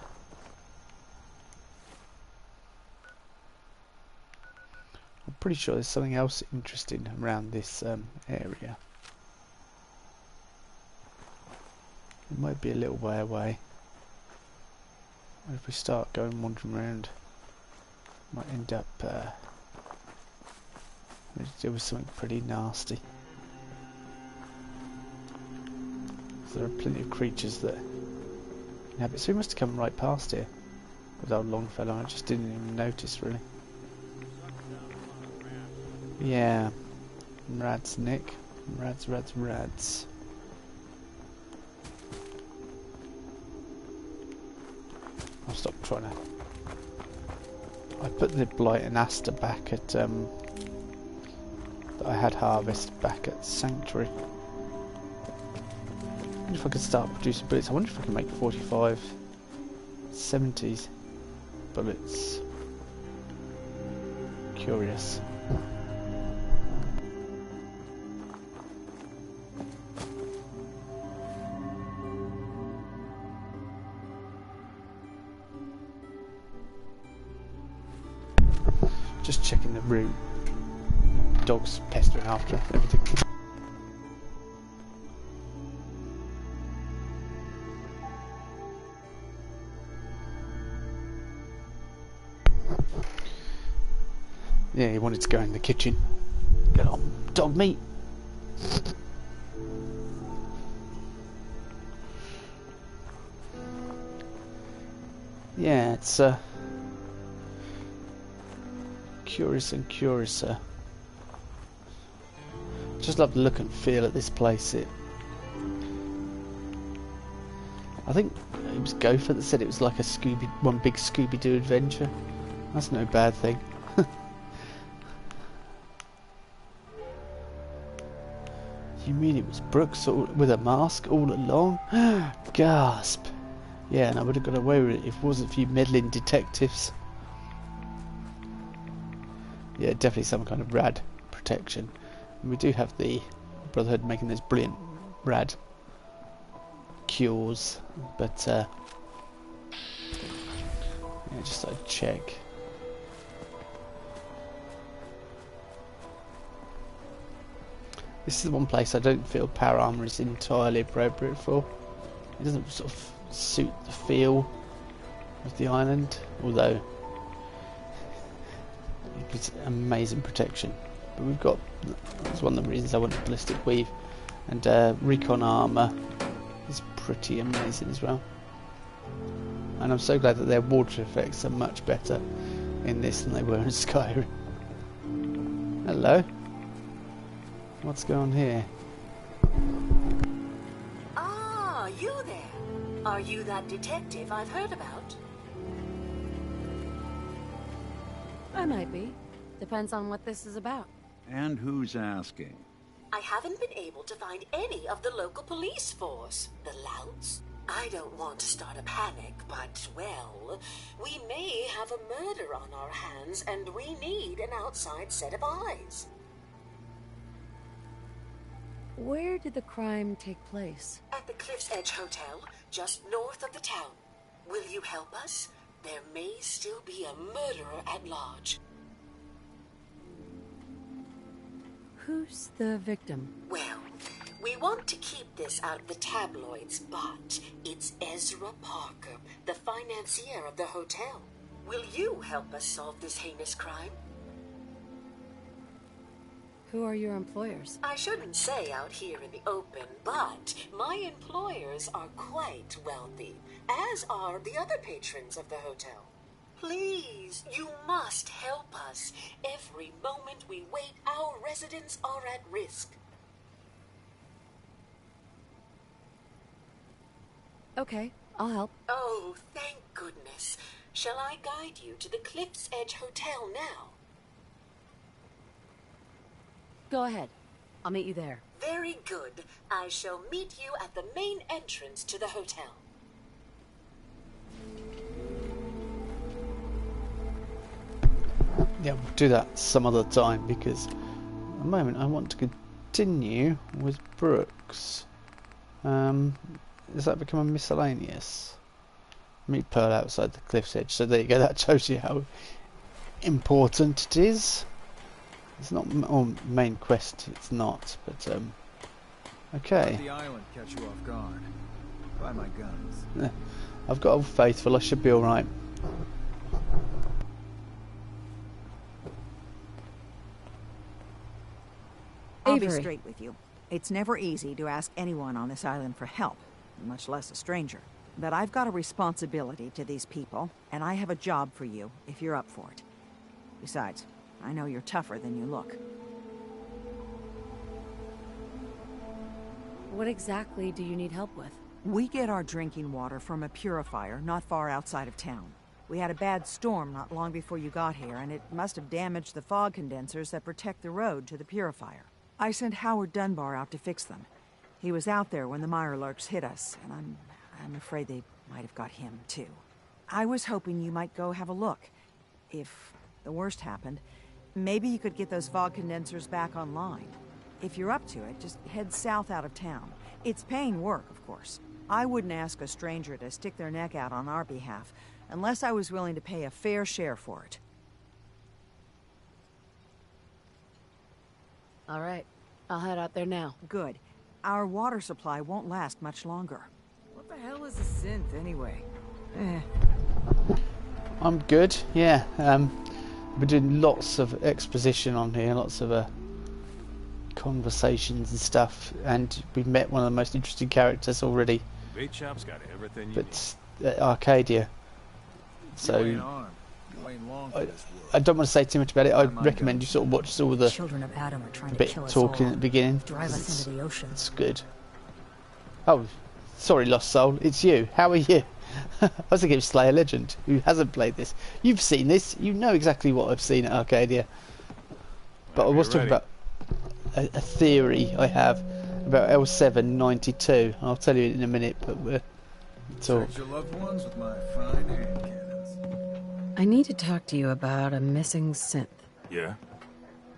I'm pretty sure there's something else interesting around this area. It might be a little way away. What if we start going wandering around? Might end up deal with something pretty nasty. There are plenty of creatures that inhabit. So we must have come right past here with old Longfellow. I just didn't even notice really. Yeah, rads, Nick. Rads. I'll stop trying to. I put the blight and aster back at that I had harvest back at Sanctuary. I wonder if I could start producing bullets. I wonder if I can make 45 70s bullets. Curious. Just checking the route. Dogs pestering after everything. Yeah, he wanted to go in the kitchen. Get on, dog meat. Yeah, it's curious and curiouser. Just love the look and feel of this place. I think it was Gopher that said it was like a one big Scooby-Doo adventure. That's no bad thing. You mean it was Brooks with a mask all along? Gasp! Yeah, and I would have got away with it if it wasn't for you meddling detectives. Yeah, definitely some kind of rad protection. And we do have the Brotherhood making those brilliant rad cures, but yeah, just a check. This is the one place I don't feel power armor is entirely appropriate for. It doesn't sort of suit the feel of the island, although it's amazing protection. But we've got, that's one of the reasons I wanted ballistic weave, and recon armor is pretty amazing as well. And I'm so glad that their water effects are much better in this than they were in Skyrim. Hello. What's going on here? Ah, you there. Are you that detective I've heard about? I might be. Depends on what this is about. And who's asking? I haven't been able to find any of the local police force. The louts? I don't want to start a panic, but, well, we may have a murder on our hands, and we need an outside set of eyes. Where did the crime take place? At the Cliff's Edge Hotel, just north of the town. Will you help us? There may still be a murderer at large. Who's the victim? Well, we want to keep this out of the tabloids, but it's Ezra Parker, the financier of the hotel. Will you help us solve this heinous crime? Who are your employers? I shouldn't say out here in the open, but my employers are quite wealthy, as are the other patrons of the hotel. Please, you must help us. Every moment we wait, our residents are at risk. Okay, I'll help. Oh, thank goodness. Shall I guide you to the Cliff's Edge Hotel now? Go ahead. I'll meet you there. Very good. I shall meet you at the main entrance to the hotel. Yeah, we'll do that some other time because at the moment I want to continue with Brooks. Does that become a miscellaneous? Meet Pearl outside the cliff's edge. So there you go, that shows you how important it is. It's not main quest, it's not, but okay. Let the island catch you off guard. By my guns. I've got Old Faithful, I should be alright. I'll be straight with you. It's never easy to ask anyone on this island for help, much less a stranger. But I've got a responsibility to these people, and I have a job for you if you're up for it. Besides, I know you're tougher than you look. What exactly do you need help with? We get our drinking water from a purifier not far outside of town. We had a bad storm not long before you got here, and it must have damaged the fog condensers that protect the road to the purifier. I sent Howard Dunbar out to fix them. He was out there when the Mirelurks hit us, and I'm afraid they might have got him, too. I was hoping you might go have a look. If the worst happened, maybe you could get those fog condensers back online. If you're up to it, just head south out of town. It's paying work, of course. I wouldn't ask a stranger to stick their neck out on our behalf, unless I was willing to pay a fair share for it. All right, I'll head out there now. Good. Our water supply won't last much longer. What the hell is a synth, anyway? I'm good, yeah. We're doing lots of exposition on here, lots of conversations and stuff, and we've met one of the most interesting characters already. Bait shop's got everything you but Arcadia. So I don't want to say too much about it. I'd recommend you sort of watch all the Children of Adam are trying to bit kill us talking all. at the beginning. Drive us into the ocean. It's good. Oh, sorry, Lost Soul. It's you. How are you? I was thinking of Slayer Legend, who hasn't played this. You've seen this. You know exactly what I've seen at Arcadia. But I was talking about a theory I have about L792. I'll tell you in a minute, but we'll talk. Your loved ones with my fine hand cannons. I need to talk to you about a missing synth. Yeah?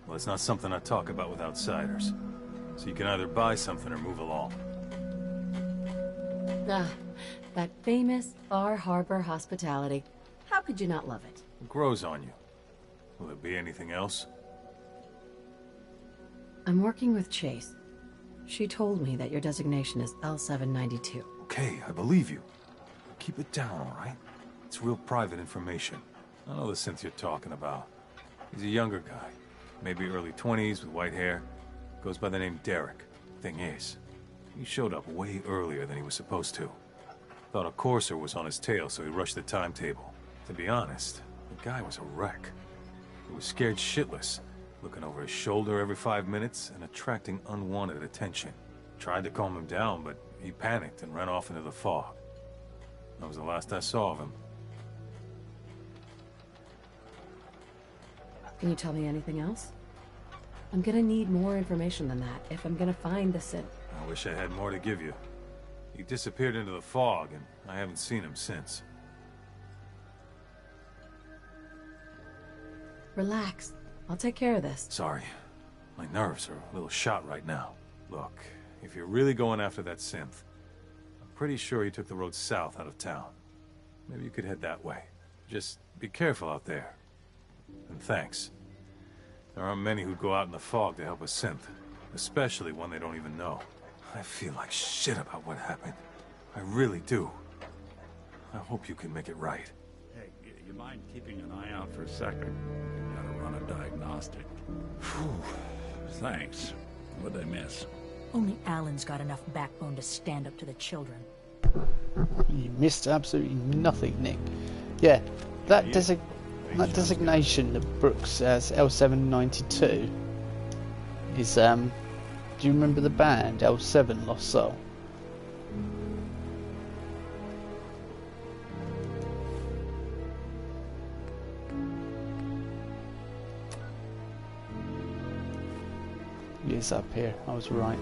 Well, it's not something I talk about with outsiders. So you can either buy something or move along. Ah, that famous Far Harbor hospitality. How could you not love it? It grows on you. Will there be anything else? I'm working with Chase. She told me that your designation is L792. Okay, I believe you. Keep it down, all right? It's real private information. I know the synth you're talking about. He's a younger guy. Maybe early 20s with white hair. Goes by the name Derek. Thing is, he showed up way earlier than he was supposed to. Thought a courser was on his tail, so he rushed the timetable. To be honest, the guy was a wreck. He was scared shitless, looking over his shoulder every 5 minutes and attracting unwanted attention. Tried to calm him down, but he panicked and ran off into the fog. That was the last I saw of him. Can you tell me anything else? I'm gonna need more information than that if I'm gonna find the synth. I wish I had more to give you. He disappeared into the fog, and I haven't seen him since. Relax. I'll take care of this. Sorry. My nerves are a little shot right now. Look, if you're really going after that synth, I'm pretty sure he took the road south out of town. Maybe you could head that way. Just be careful out there. And thanks. There aren't many who'd go out in the fog to help a synth, especially one they don't even know. I feel like shit about what happened. I really do. I hope you can make it right. Hey, you mind keeping an eye out for a second? Gotta run a diagnostic. Phew. Thanks. What'd I miss? Only Alan's got enough backbone to stand up to the children. You missed absolutely nothing, Nick. Yeah, that designation that Brooks has, L792, is, do you remember the band, L7 Lost Soul? It's up here, I was right.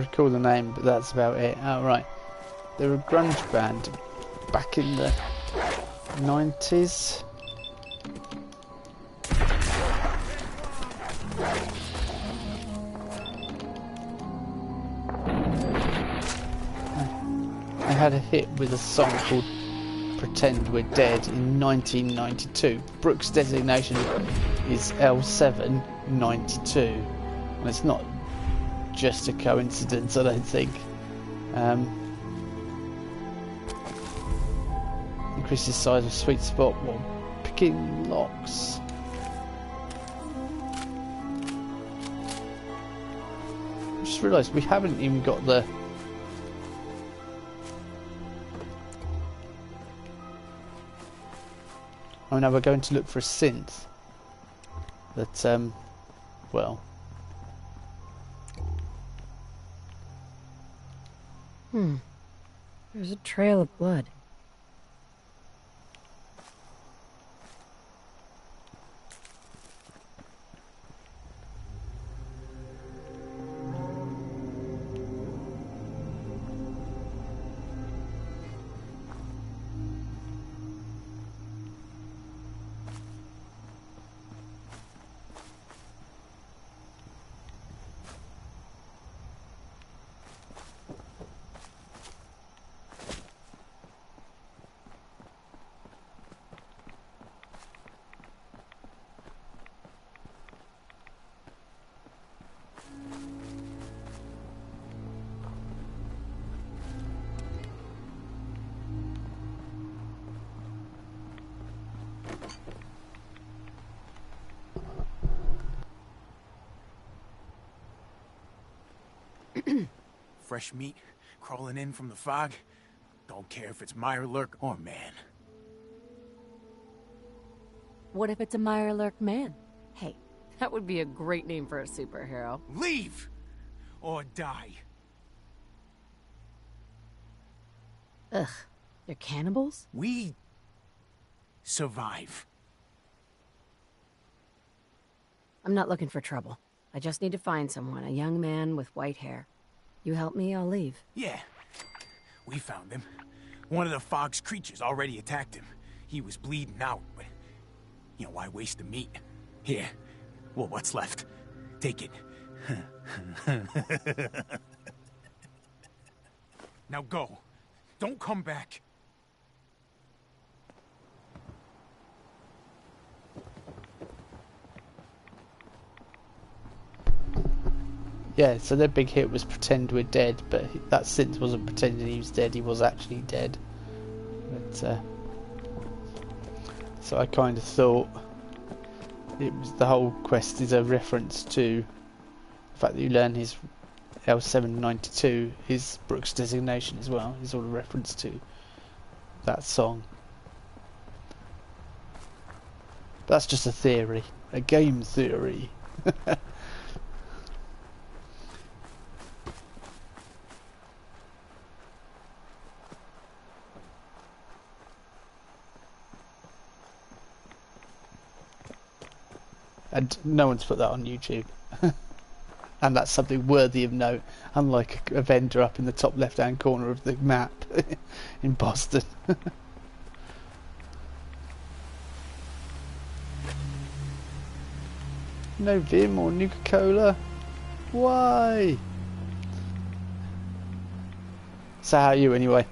I recall the name, but that's about it. Oh, right. They were a grunge band back in the 90s. I had a hit with a song called Pretend We're Dead in 1992. Brooks' designation is L792, and it's not just a coincidence, I don't think. Increase the size of sweet spot while picking locks. I just realised we haven't even got the oh no, we're going to look for a synth that well, There's a trail of blood. Fresh meat crawling in from the fog. Don't care if it's Mirelurk or man. What if it's a Mirelurk man? Hey, that would be a great name for a superhero. Leave! Or die. Ugh, they're cannibals? We survive. I'm not looking for trouble. I just need to find someone, a young man with white hair. You help me, I'll leave. Yeah, we found him. One of the fog's creatures already attacked him. He was bleeding out, but, you know, why waste the meat? Here, well, what's left? Take it. Now go. Don't come back. yeah, so their big hit was Pretend We're Dead, but that synth wasn't pretending he was dead, he was actually dead. But so I kind of thought it was, the whole quest is a reference to the fact that you learn his L792, his Brooks designation as well, is all a reference to that song. But that's just a theory, a game theory. And no one's put that on YouTube. and that's something worthy of note, unlike a vendor up in the top left-hand corner of the map in Boston. No Vim or Nuka-Cola? Why? So how are you anyway?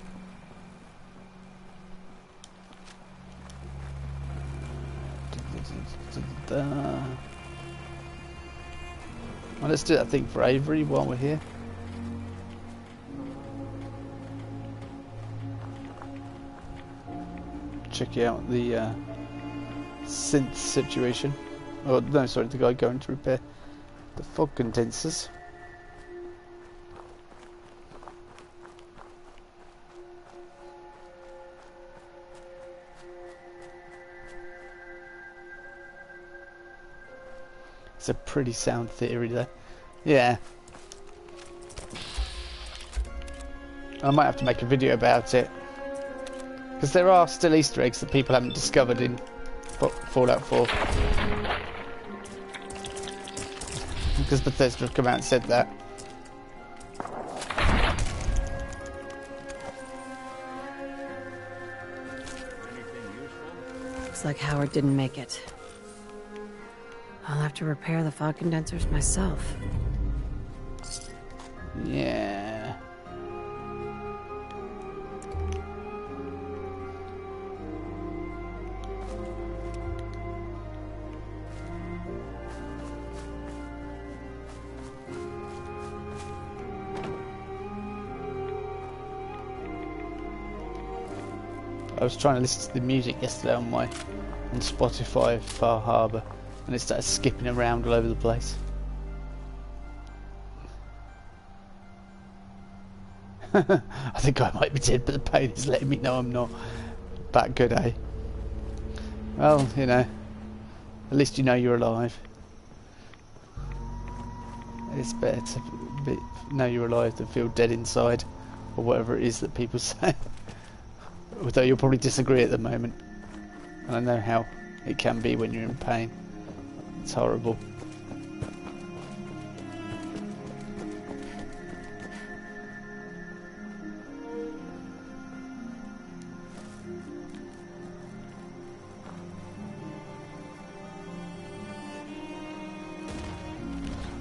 Well, let's do that thing for Avery while we're here. Check out the synth situation. Oh no, sorry, the guy going to repair the fog condensers. It's a pretty sound theory there. Yeah. I might have to make a video about it. Because there are still Easter eggs that people haven't discovered in Fallout 4. Because Bethesda have come out and said that. Looks like Howard didn't make it. I'll have to repair the fog condensers myself. Yeah. I was trying to listen to the music yesterday on Spotify of Far Harbour, and it started skipping around all over the place. I think I might be dead, but the pain is letting me know I'm not that good, eh? Well, you know, at least you know you're alive. It's better to know you're alive than feel dead inside, or whatever it is that people say. Although you'll probably disagree at the moment, and I know how it can be when you're in pain. It's horrible.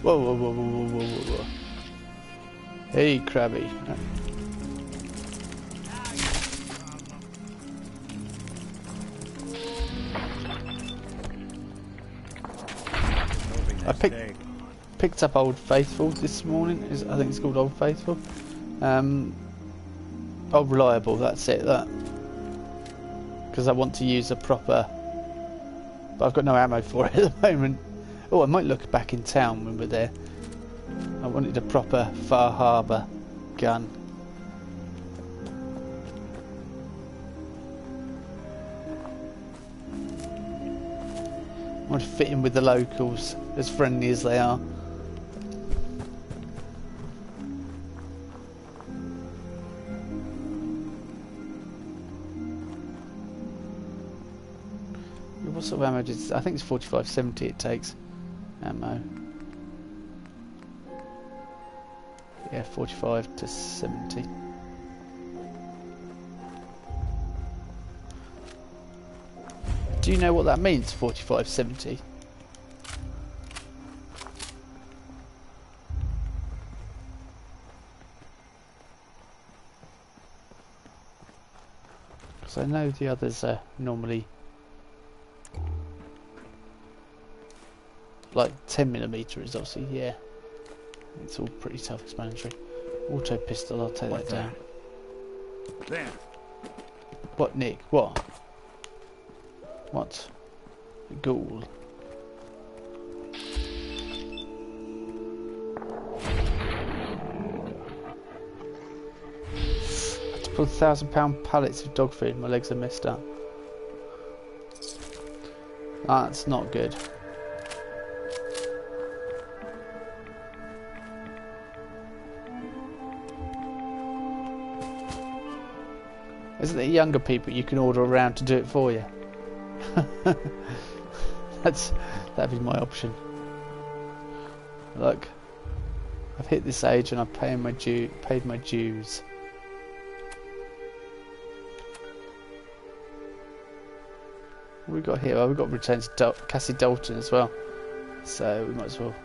Whoa, whoa, whoa, whoa, whoa, whoa, whoa. Hey, Krabby. I picked up Old Faithful this morning. I think it's called Old Faithful. Old Reliable, that's it. That. Because I want to use a proper... But I've got no ammo for it at the moment. Oh, I might look back in town when we're there. I wanted a proper Far Harbour gun. I want to fit in with the locals, as friendly as they are. What sort of ammo did... I think it's 4570 it takes. Ammo. Yeah, 45 to 70. Do you know what that means, 4570? Because I know the others are normally like 10mm is obviously, yeah. It's all pretty self-explanatory. Auto pistol, I'll take that down. There. What, Nick? What? What? A ghoul. I had to pull 1,000-pound pallets of dog food. My legs are messed up. That's not good. Isn't it younger people you can order around to do it for you? That'd be my option. Look, I've hit this age and I've paid my dues. What we got here? Well, we've got to return to Cassie Dalton as well. So we might as well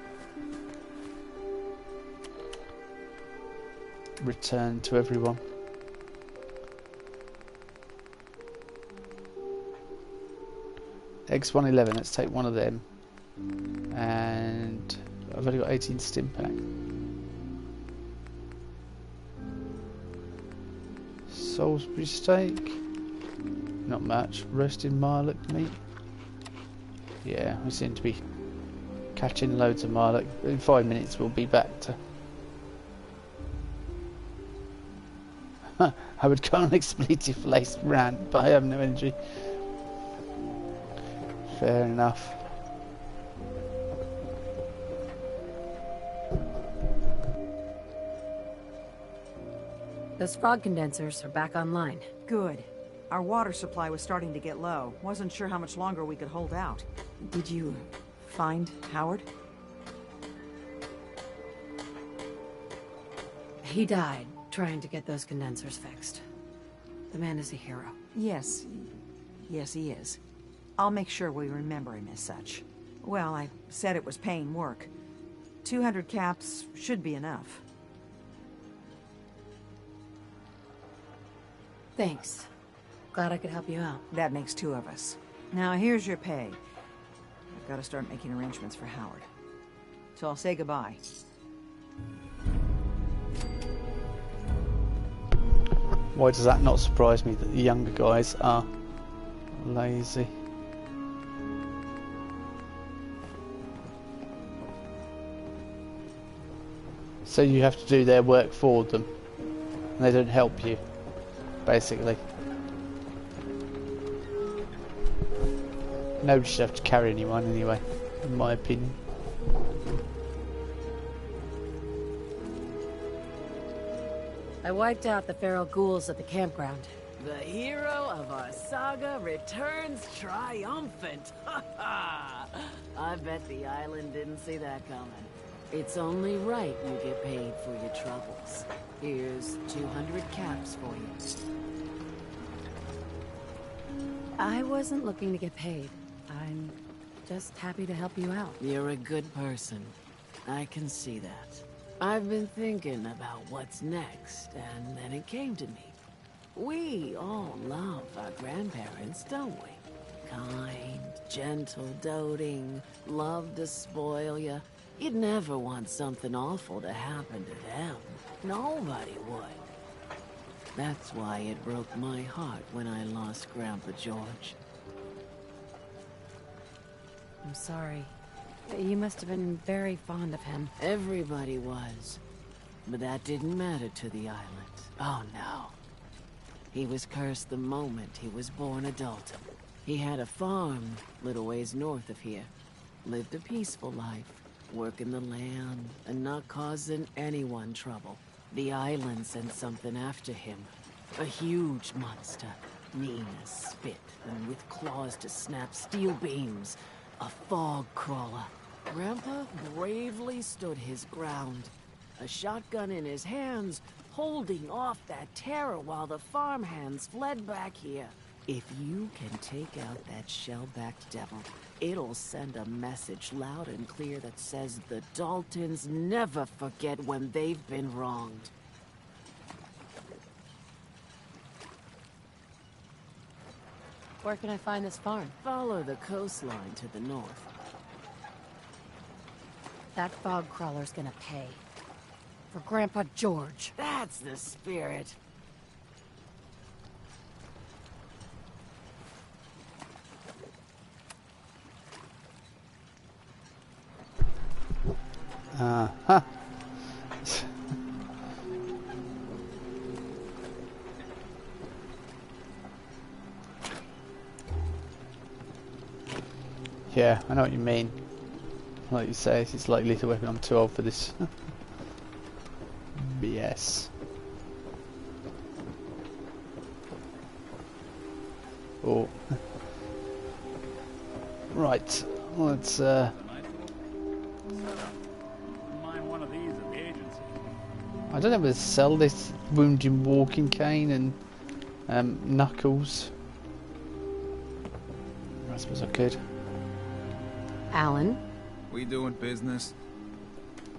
return to everyone. Eggs 111, let's take one of them. And I've only got 18 stim pack. Salisbury steak. Not much. Roasted marlock meat. Yeah, we seem to be catching loads of marlock. In 5 minutes we'll be back to... I would go on an expletive-laced rant, but I have no energy. Fair enough. Those fog condensers are back online. Good. Our water supply was starting to get low. Wasn't sure how much longer we could hold out. Did you find Howard? He died trying to get those condensers fixed. The man is a hero. Yes. Yes, he is. I'll make sure we remember him as such. Well, I said it was paying work. 200 caps should be enough. Thanks. Glad I could help you out. That makes 2 of us. Now, here's your pay. I've got to start making arrangements for Howard. So I'll say goodbye. Why does that not surprise me that the younger guys are lazy? So you have to do their work for them, and they don't help you, basically. Nobody should have to carry anyone anyway, in my opinion. I wiped out the feral ghouls at the campground. The hero of our saga returns triumphant. Ha ha! I bet the island didn't see that coming. It's only right you get paid for your troubles. Here's 200 caps for you. I wasn't looking to get paid. I'm just happy to help you out. You're a good person. I can see that. I've been thinking about what's next, and then it came to me. We all love our grandparents, don't we? Kind, gentle, doting, love to spoil you. You'd never want something awful to happen to them. Nobody would. That's why it broke my heart when I lost Grandpa George. I'm sorry. You must have been very fond of him. Everybody was. But that didn't matter to the island. Oh no. He was cursed the moment he was born a Dalton. He had a farm little ways north of here. Lived a peaceful life, working the land and not causing anyone trouble. The island sent something after him. A huge monster, mean as spit and with claws to snap steel beams. A fog crawler. Grandpa bravely stood his ground. A shotgun in his hands, holding off that terror while the farmhands fled back here. If you can take out that shell-backed devil, it'll send a message loud and clear that says the Daltons never forget when they've been wronged. Where can I find this farm? Follow the coastline to the north. That fog crawler's gonna pay. For Grandpa George. That's the spirit. Uh-huh. Yeah, I know what you mean. Like you say, it's like Lethal Weapon, I'm too old for this. BS. Oh. Right, let's Mind one of these at the agency. don't know whether to sell this wounding walking cane and knuckles. I suppose I could. Alan, We doing business?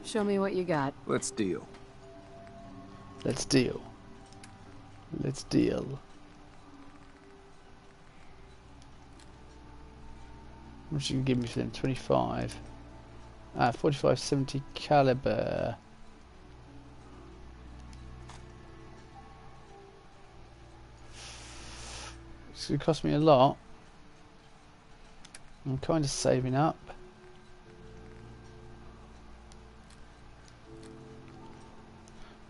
show me what you got. Let's deal. Let's deal. Let's deal. How much you can give me for them? 25. 45-70 caliber. It's going to cost me a lot. I'm kind of saving up.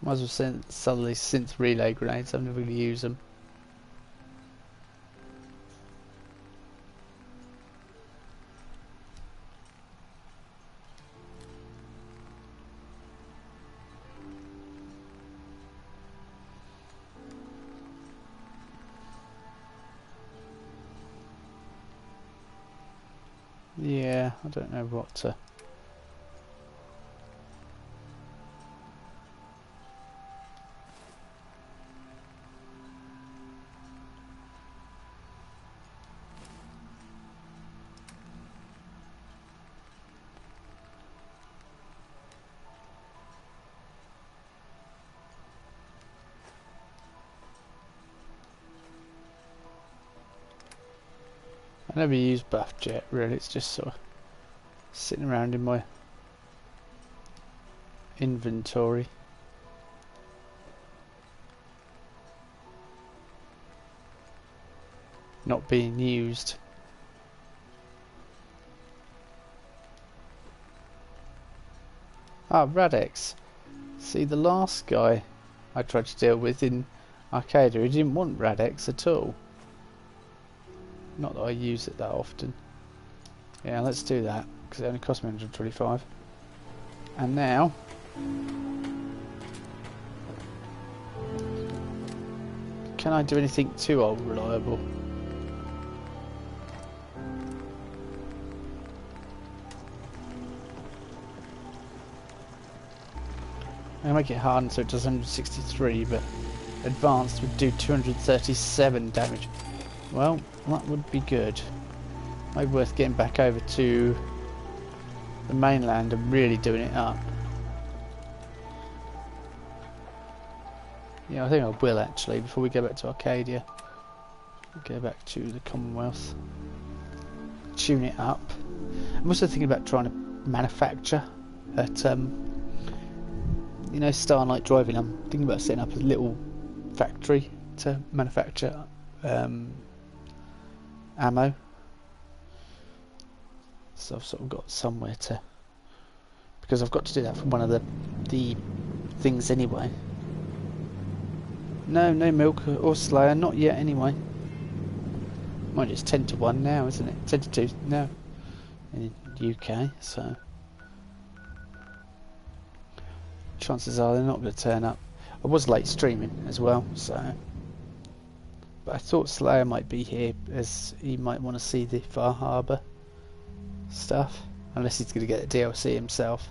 Might as well sell these synth relay grenades. I'm never going to use them. Yeah, I don't know what to... I never use buff jet really, it's just sort of sitting around in my inventory. Not being used. Ah, Radex. See, the last guy I tried to deal with in Arcadia, he didn't want Radex at all. Not that I use it that often. Yeah, let's do that, because it only cost me 125. And now... can I do anything too old reliable? I'm going to make it hardened so it does 163, but advanced would do 237 damage. Well, that would be good. Maybe worth getting back over to the mainland and really doing it up. Yeah, I think I will actually, before we go back to Arcadia. Go back to the Commonwealth. Tune it up. I'm also thinking about trying to manufacture at, you know, Starlight Driving. I'm thinking about setting up a little factory to manufacture ammo. So I've sort of got somewhere to, because I've got to do that from one of the things anyway. No milk or Slayer, not yet anyway. Mind you, it's 10 to 1 now, isn't it? 10 to 2 now in the UK, so chances are they're not going to turn up. I was late streaming as well, so, but I thought Slayer might be here, as he might want to see the Far Harbour stuff, unless he's going to get the DLC himself.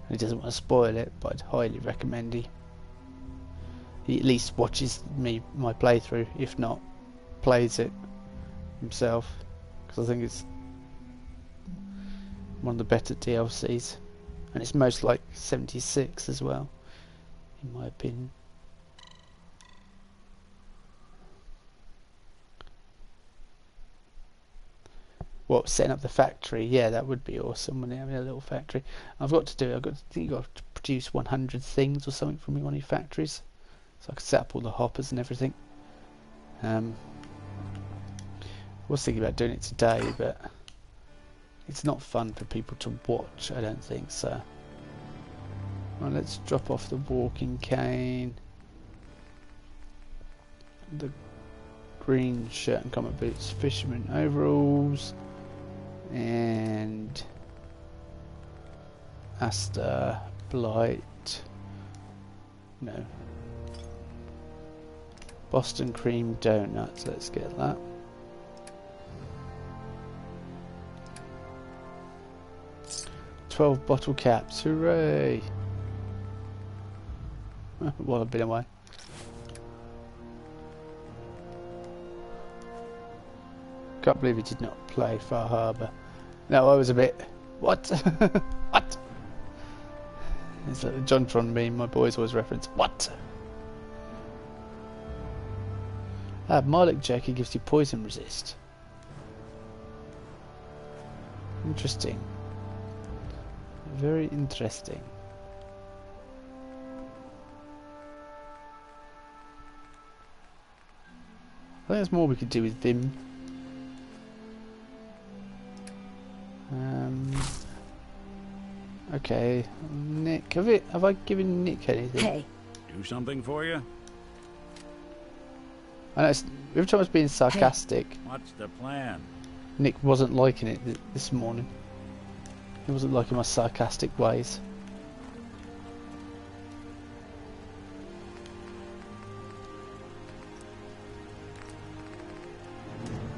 He doesn't want to spoil it, but I'd highly recommend he at least watches my playthrough, if not plays it himself, because I think it's one of the better DLCs, and it's most like 76 as well, in my opinion. What, setting up the factory? Yeah, that would be awesome, when they have a little factory. I've got to do it. I think you've got to produce 100 things or something from one of your factories, so I could set up all the hoppers and everything. I was thinking about doing it today, but it's not fun for people to watch, I don't think so. Well, let's drop off the walking cane, the green shirt and combat boots, fisherman overalls, and Asta, Blight, no, Boston cream donuts, let's get that. "12 bottle caps, hooray!" while I've been away. Can't believe he did not play Far Harbour. No, I was a bit... What? What? It's like the JonTron meme my boys always reference. What? Mylec Jerky gives you poison resist. Interesting. Very interesting. I think there's more we could do with Vim. Okay, Nick, have I given Nick anything? Hey. Do something for you? I know every time I was being sarcastic. Hey. What's the plan? Nick wasn't liking it this morning. He wasn't liking my sarcastic ways.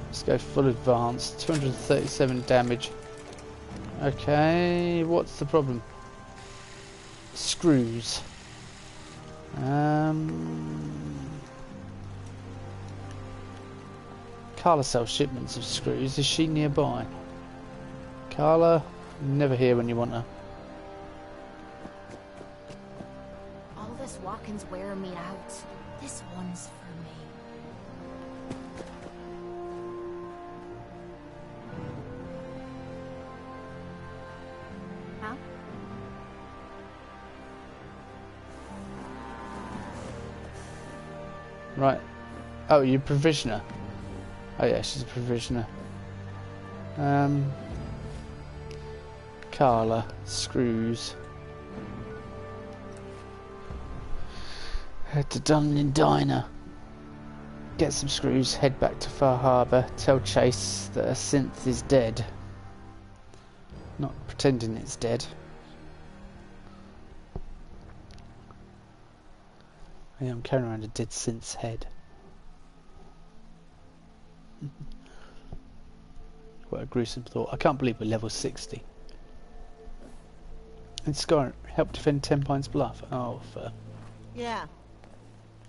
Let's go full advance. 237 damage. Okay, what's the problem? Screws. Carla sells shipments of screws. Is she nearby? Carla, never here when you want her. All this walking's wearing me out. This one's for me. Huh? Right. Oh, you're a provisioner. Oh yeah, she's a provisioner. Carla, screws. Head to Dunlin Diner. Get some screws, head back to Far Harbour, tell Chase that a synth is dead. Not pretending it's dead. Yeah, I'm carrying around a dead synth's head. What a gruesome thought. I can't believe we're level 60. And Scar, help defend 10 Pines Bluff. Oh, for... Yeah.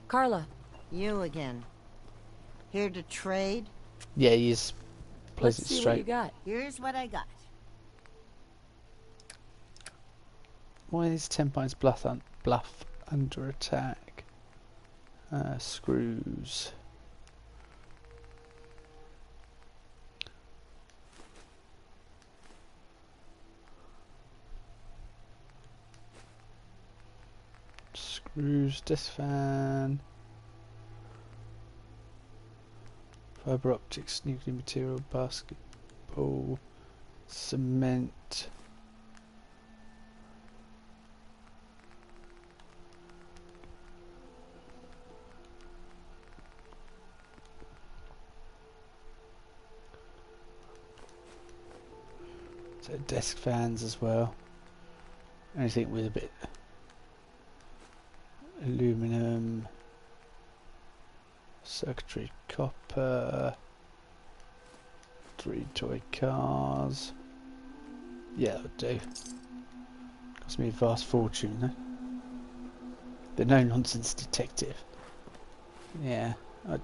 Carla. You again. Here to trade? Yeah, he is. Plays it Let's see straight. what you got. Here's what I got. Why is 10 Pines Bluff under attack? Screws. Screws, desk fan, fiber optics, nuclear material, basketball, cement. So desk fans as well. Anything with a bit aluminum, circuitry, copper, 3 toy cars. Yeah, that would do. Cost me a vast fortune though. The no-nonsense detective. Yeah.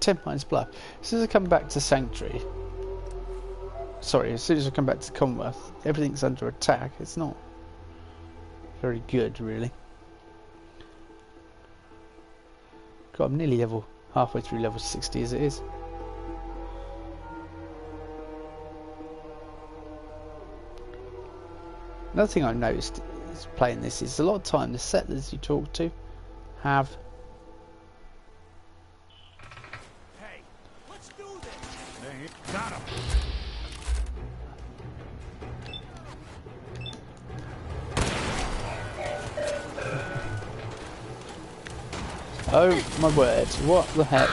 10 Pines Bluff. As soon as I come back to Sanctuary, sorry, as soon as I come back to Commonwealth, everything's under attack. It's not very good, really. God, I'm nearly halfway through level 60 as it is. Another thing I've noticed is playing this is a lot of time the settlers you talk to have... Hey, let's do this! Hey, got him! Oh my word, what the heck?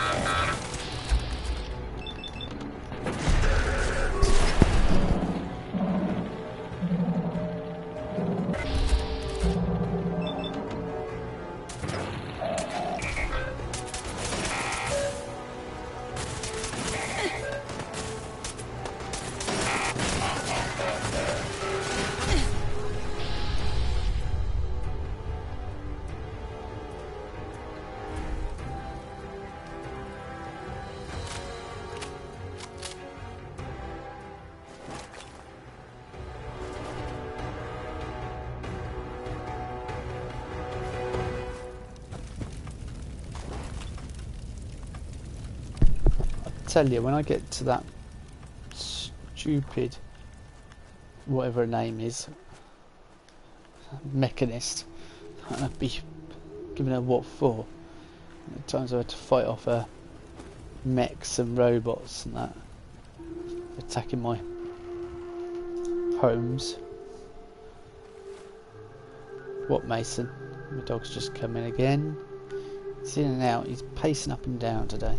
tell you, when I get to that stupid, whatever her name is, mechanist, I'd be giving her what for. At times I had to fight off her mechs and robots and that, attacking my homes. What, Mason? My dog's just come in again. He's in and out. He's pacing up and down today.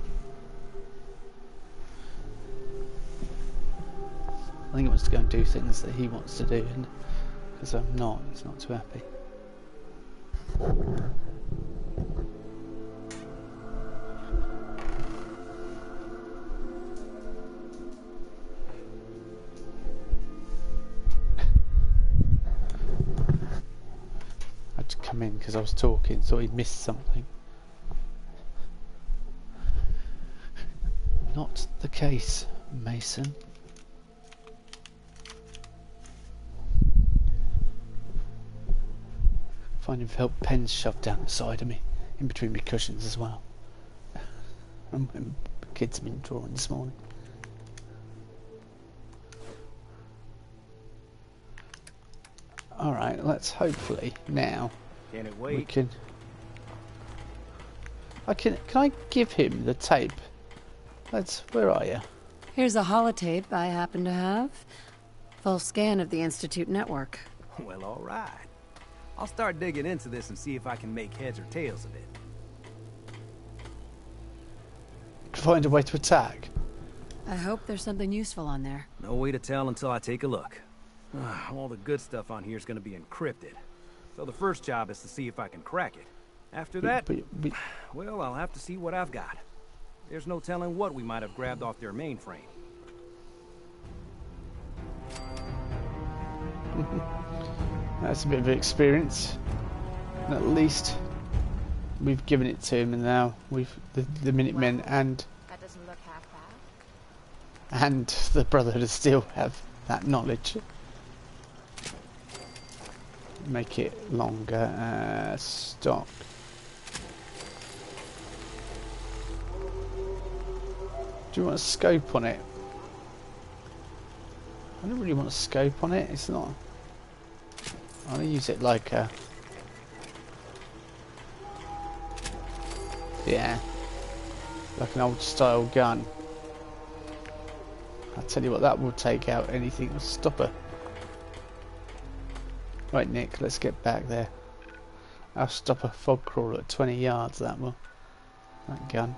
I think he wants to go and do things that he wants to do, and because I'm not, he's not too happy. I had to come in because I was talking, thought he'd missed something. Not the case, Mason. Finding felt pens shoved down the side of me, in between my cushions as well. And the kids have been drawing this morning. Alright, let's hopefully now Can it wait? we can... Can I give him the tape? Where are you? Here's a holotape I happen to have. Full scan of the Institute network. Well, all right. I'll start digging into this and see if I can make heads or tails of it. Find a way to attack. I hope there's something useful on there. No way to tell until I take a look. All the good stuff on here is going to be encrypted. So the first job is to see if I can crack it. After that, well, I'll have to see what I've got. There's no telling what we might have grabbed off their mainframe. That's a bit of experience. And at least we've given it to him, and now the Minutemen and That doesn't look half bad. and the Brotherhood still have that knowledge. Make it longer. Stock. Do you want a scope on it? I don't really want a scope on it. It's not. I'll use it like a... yeah, like an old style gun. I'll tell you what, that will take out anything. Stop her. Right, Nick, let's get back there. I'll stop a fog crawler at 20 yards, that will. That gun.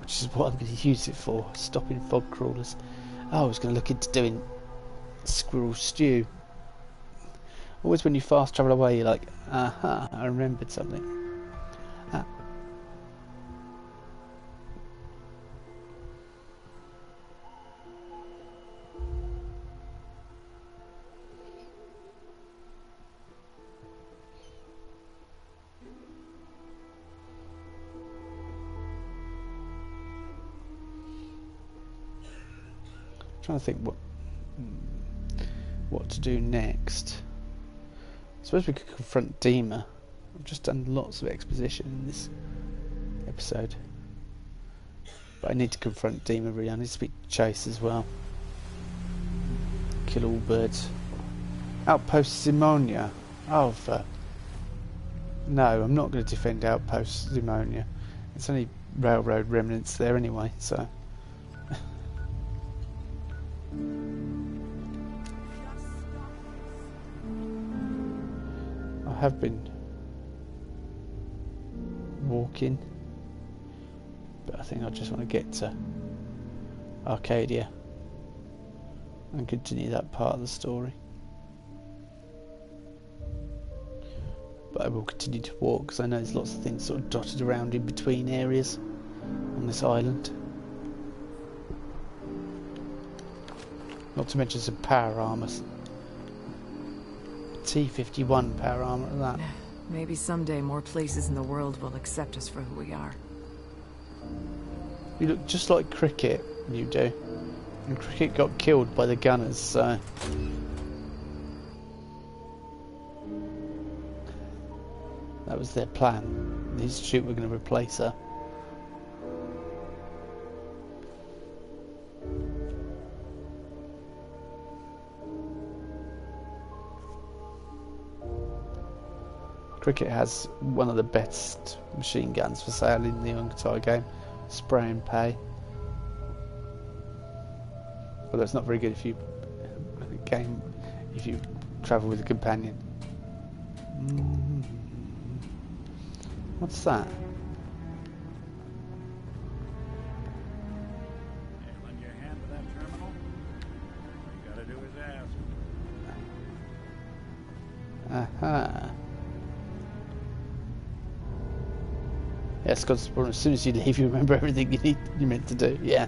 Which is what I'm going to use it for, stopping fog crawlers. Oh, I was going to look into doing squirrel stew. Always when you fast travel away, you're like, aha, I remembered something. Ah. Trying to think what to do next. I suppose we could confront Dima. I've just done lots of exposition in this episode, but I need to confront Dima. Really, I need to speak to Chase as well. Kill all birds. Outpost Zimonia. Oh, no, I'm not going to defend Outpost Zimonia. It's only railroad remnants there anyway, so. I have been walking, but I think I just want to get to Arcadia and continue that part of the story. But I will continue to walk because I know there's lots of things sort of dotted around in between areas on this island. Not to mention some power armor. T-51 power armor at that. Maybe someday more places in the world will accept us for who we are. You look just like Cricket, you do. And Cricket got killed by the gunners, so... That was their plan. The Institute were going to replace her. Cricket has one of the best machine guns for sale in the entire game. Spray and pay. Although it's not very good if you travel with a companion. What's that? Hey, lend you a hand with that terminal? All you gotta do is ask. Aha. Yeah, Scott's problem. As soon as you leave, you remember everything you meant to do. Yeah.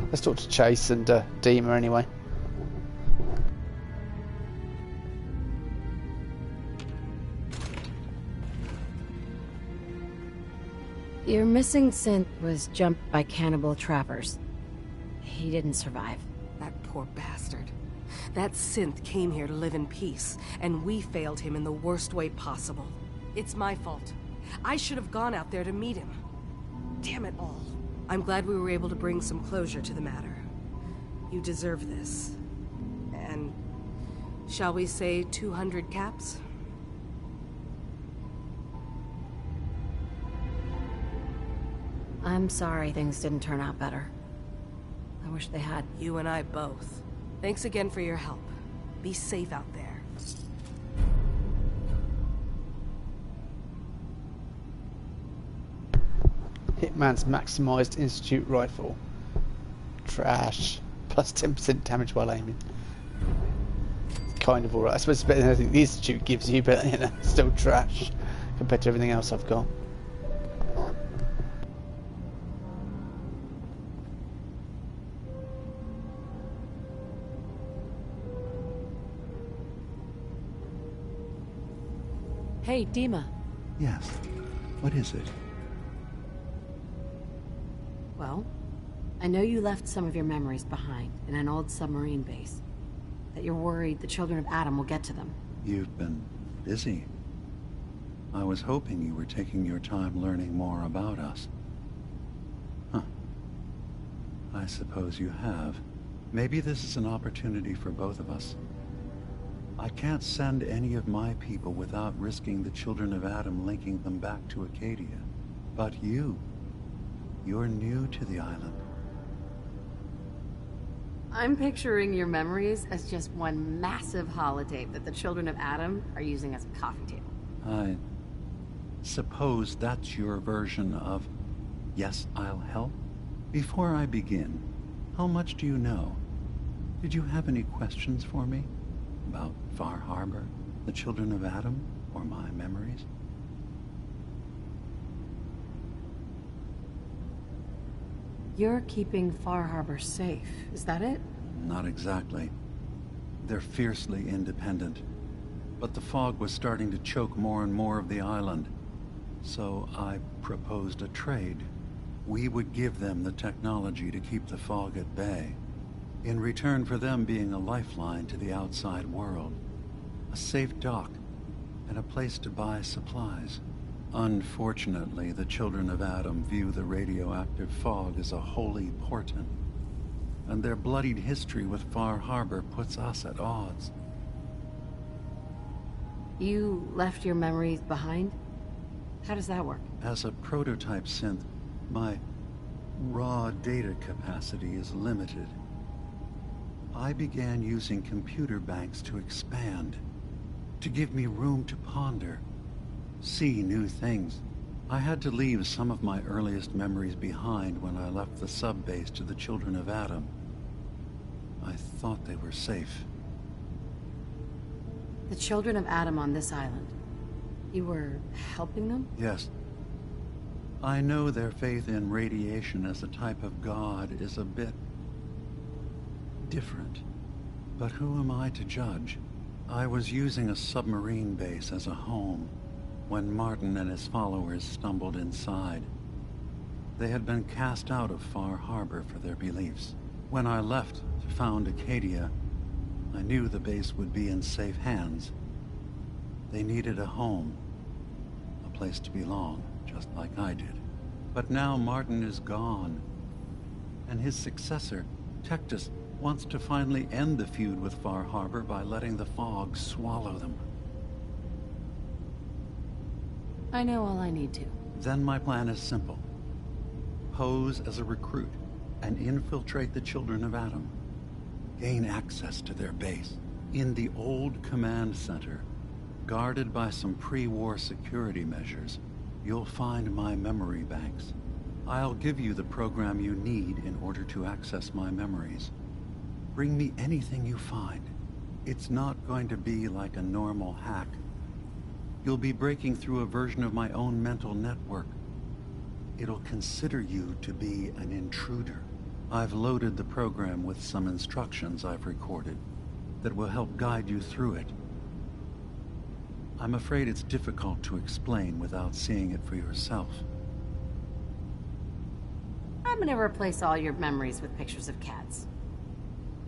Let's talk to Chase and Dima anyway. Your missing synth was jumped by cannibal trappers. He didn't survive. That poor bastard. That synth came here to live in peace, and we failed him in the worst way possible. It's my fault. I should have gone out there to meet him. Damn it all. I'm glad we were able to bring some closure to the matter. You deserve this. And shall we say 200 caps? I'm sorry things didn't turn out better. I wish they had. You and I both. Thanks again for your help. Be safe out there. Hitman's maximised Institute rifle. Trash. Plus 10% damage while aiming. Kind of alright. I suppose it's better than anything the Institute gives you, but you know, still trash compared to everything else I've got. Hey, Dima. Yes. What is it? Well, I know you left some of your memories behind in an old submarine base. That you're worried the children of Adam will get to them. You've been busy. I was hoping you were taking your time learning more about us. Huh. I suppose you have. Maybe this is an opportunity for both of us. I can't send any of my people without risking the children of Adam linking them back to Acadia. But you're new to the island. I'm picturing your memories as just one massive holotape that the children of Adam are using as a coffee table. I suppose that's your version of, yes, I'll help? Before I begin, how much do you know? Did you have any questions for me? About Far Harbor, the children of Adam, or my memories? You're keeping Far Harbor safe, is that it? Not exactly. They're fiercely independent. But the fog was starting to choke more and more of the island. So I proposed a trade. We would give them the technology to keep the fog at bay, in return for them being a lifeline to the outside world. A safe dock, and a place to buy supplies. Unfortunately, the children of Adam view the radioactive fog as a holy portent, and their bloodied history with Far Harbor puts us at odds. You left your memories behind? How does that work? As a prototype synth, my raw data capacity is limited. I began using computer banks to expand, to give me room to ponder, see new things. I had to leave some of my earliest memories behind when I left the sub-base to the children of Adam. I thought they were safe. The children of Adam on this island. You were helping them? Yes. I know their faith in radiation as a type of god is a bit different. But who am I to judge? I was using a submarine base as a home when Martin and his followers stumbled inside. They had been cast out of Far Harbor for their beliefs. When I left to found Acadia, I knew the base would be in safe hands. They needed a home, a place to belong, just like I did. But now Martin is gone, and his successor, Tectus, wants to finally end the feud with Far Harbor by letting the fog swallow them. I know all I need to. Then my plan is simple. Pose as a recruit and infiltrate the Children of Adam. Gain access to their base in the old command center. Guarded by some pre-war security measures, you'll find my memory banks. I'll give you the program you need in order to access my memories. Bring me anything you find. It's not going to be like a normal hack. You'll be breaking through a version of my own mental network. It'll consider you to be an intruder. I've loaded the program with some instructions I've recorded that will help guide you through it. I'm afraid it's difficult to explain without seeing it for yourself. I'm gonna replace all your memories with pictures of cats.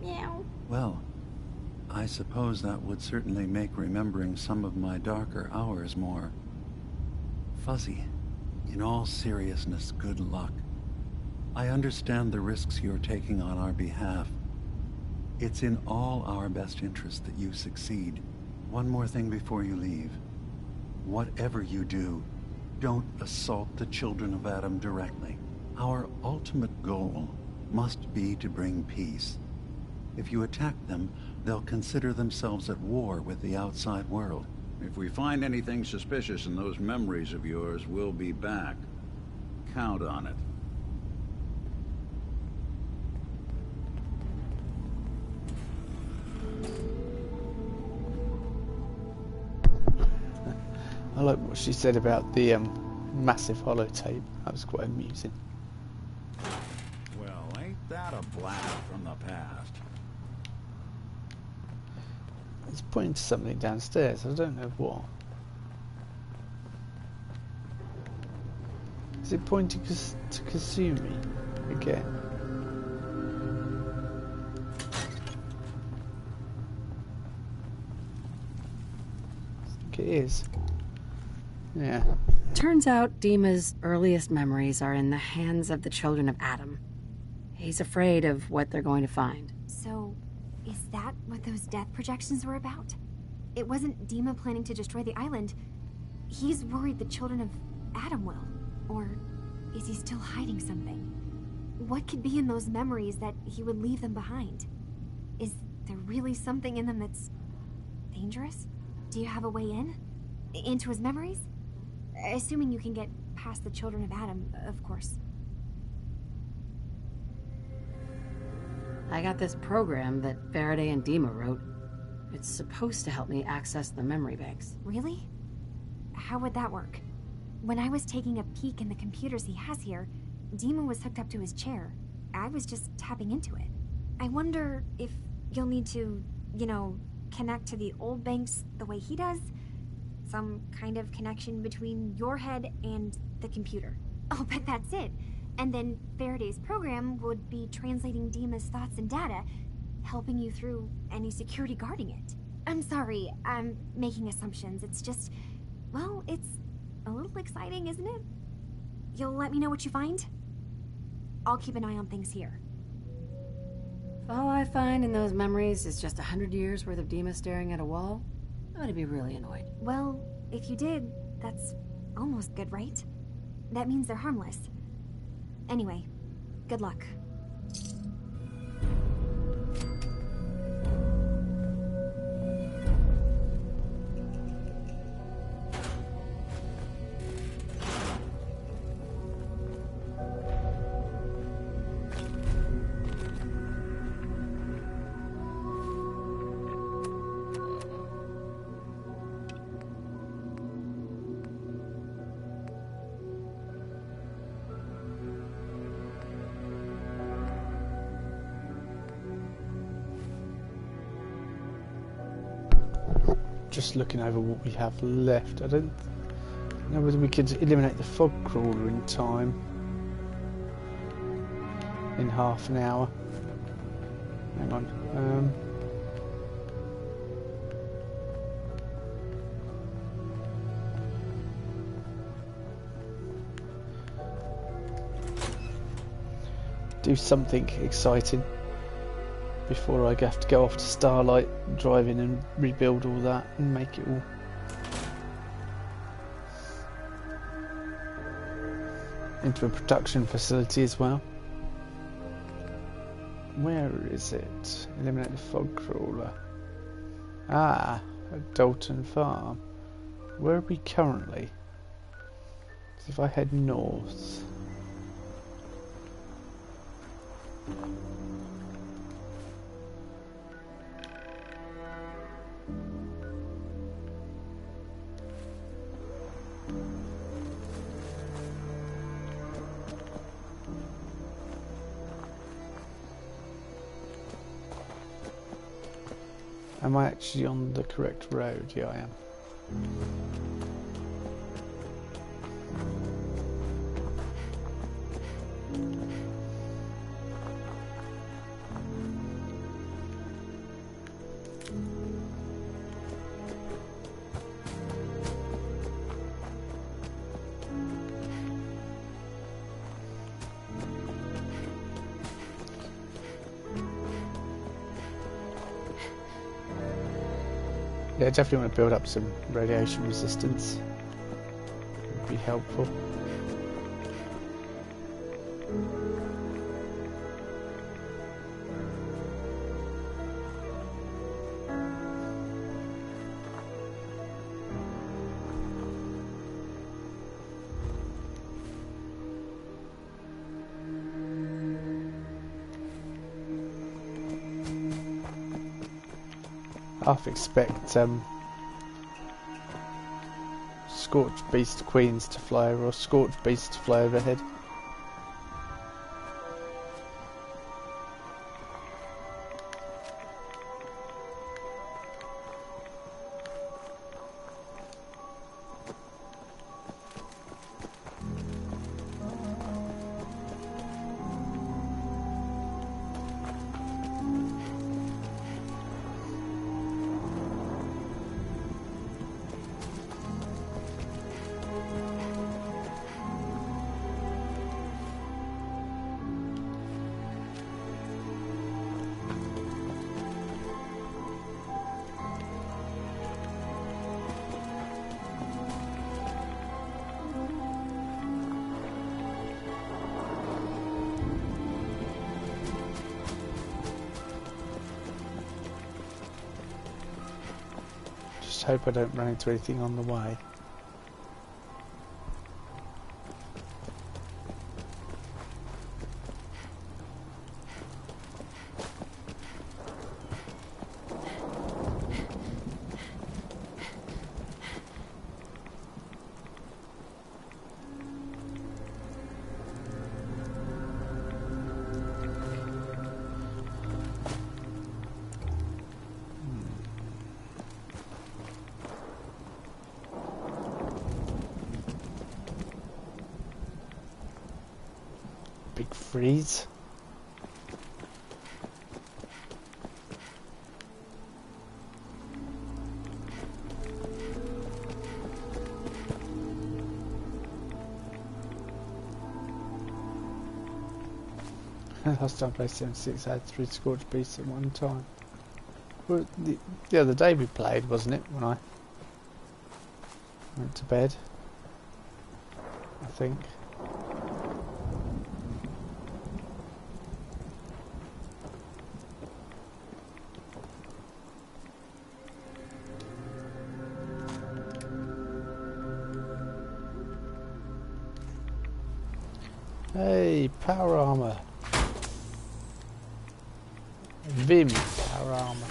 Meow. Well, I suppose that would certainly make remembering some of my darker hours more fuzzy. In all seriousness, good luck. I understand the risks you're taking on our behalf. It's in all our best interest that you succeed. One more thing before you leave. Whatever you do, don't assault the Children of Adam directly. Our ultimate goal must be to bring peace. If you attack them, they'll consider themselves at war with the outside world. If we find anything suspicious in those memories of yours, we'll be back. Count on it. I like what she said about the massive holotape. That was quite amusing. Well, ain't that a blast from the past? It's pointing to something downstairs. I don't know what. Is it pointing to Kasumi again? I think it is. Yeah. Turns out Dima's earliest memories are in the hands of the Children of Adam. He's afraid of what they're going to find. So, is that what those death projections were about? It wasn't Dima planning to destroy the island. He's worried the Children of Adam will. Or is he still hiding something? What could be in those memories that he would leave them behind? Is there really something in them that's dangerous? Do you have a way in? Into his memories? Assuming you can get past the Children of Adam, of course. I got this program that Faraday and Dima wrote. It's supposed to help me access the memory banks. Really? How would that work? When I was taking a peek in the computers he has here, Dima was hooked up to his chair. I was just tapping into it. I wonder if you'll need to, connect to the old banks the way he does? Some kind of connection between your head and the computer. I'll bet that's it. And then Faraday's program would be translating Dima's thoughts and data, helping you through any security guarding it. I'm sorry, I'm making assumptions. It's just, well, it's a little exciting, isn't it? You'll let me know what you find? I'll keep an eye on things here. If all I find in those memories is just 100 years worth of Dima staring at a wall, I'm gonna be really annoyed. Well, if you did, that's almost good, right? That means they're harmless. Anyway, good luck. Just looking over what we have left. I don't know whether we could eliminate the fog crawler in time. In half an hour. Hang on. do something exciting before I have to go off to Starlight, drive in and rebuild all that and make it all into a production facility as well. Where is it? Eliminate the fog crawler. Ah, at Dalton Farm. Where are we currently? If I head north. Am I actually on the correct road? Yeah, I am. Yeah, definitely want to build up some radiation resistance. It would be helpful. I half expect Scorched Beast Queens to fly over, or Scorched Beast to fly overhead. Hope I don't run into anything on the way. Big freeze. Last time I played 76 I had 3 Scorched Beasts at one time. Well, the other day we played, wasn't it, when I went to bed, I think. Hey, power armor. Vim power armor.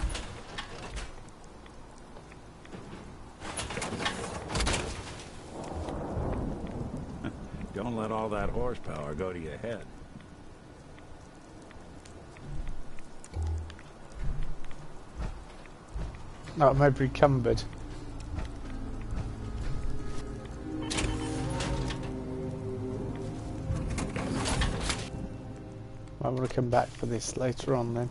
Don't let all that horsepower go to your head. No, it might be encumbered. I want to come back for this later on then.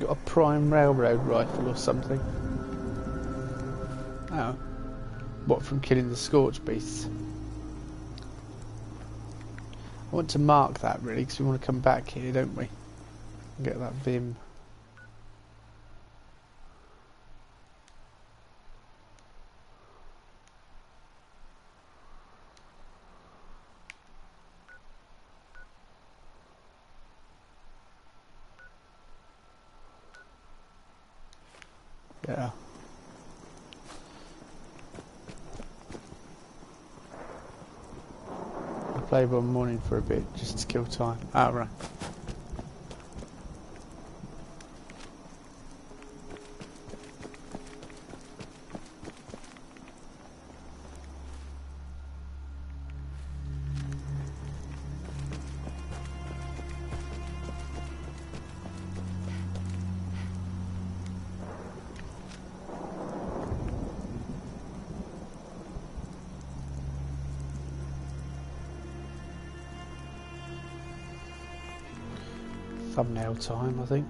got a prime railroad rifle or something. Oh. What, from killing the scorch beasts? I want to mark that really, because we want to come back here, don't we? And get that Vim. Yeah. I play one morning for a bit just to kill time. Ah, right. Thumbnail time, I think.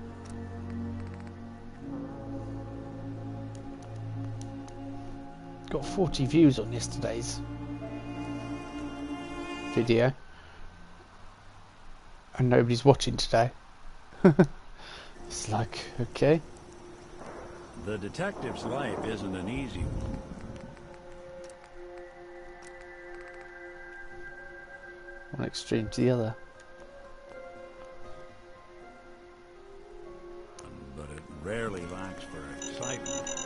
Got 40 views on yesterday's video, and nobody's watching today. It's like, okay. The detective's life isn't an easy one. One extreme to the other. But it rarely lacks for excitement.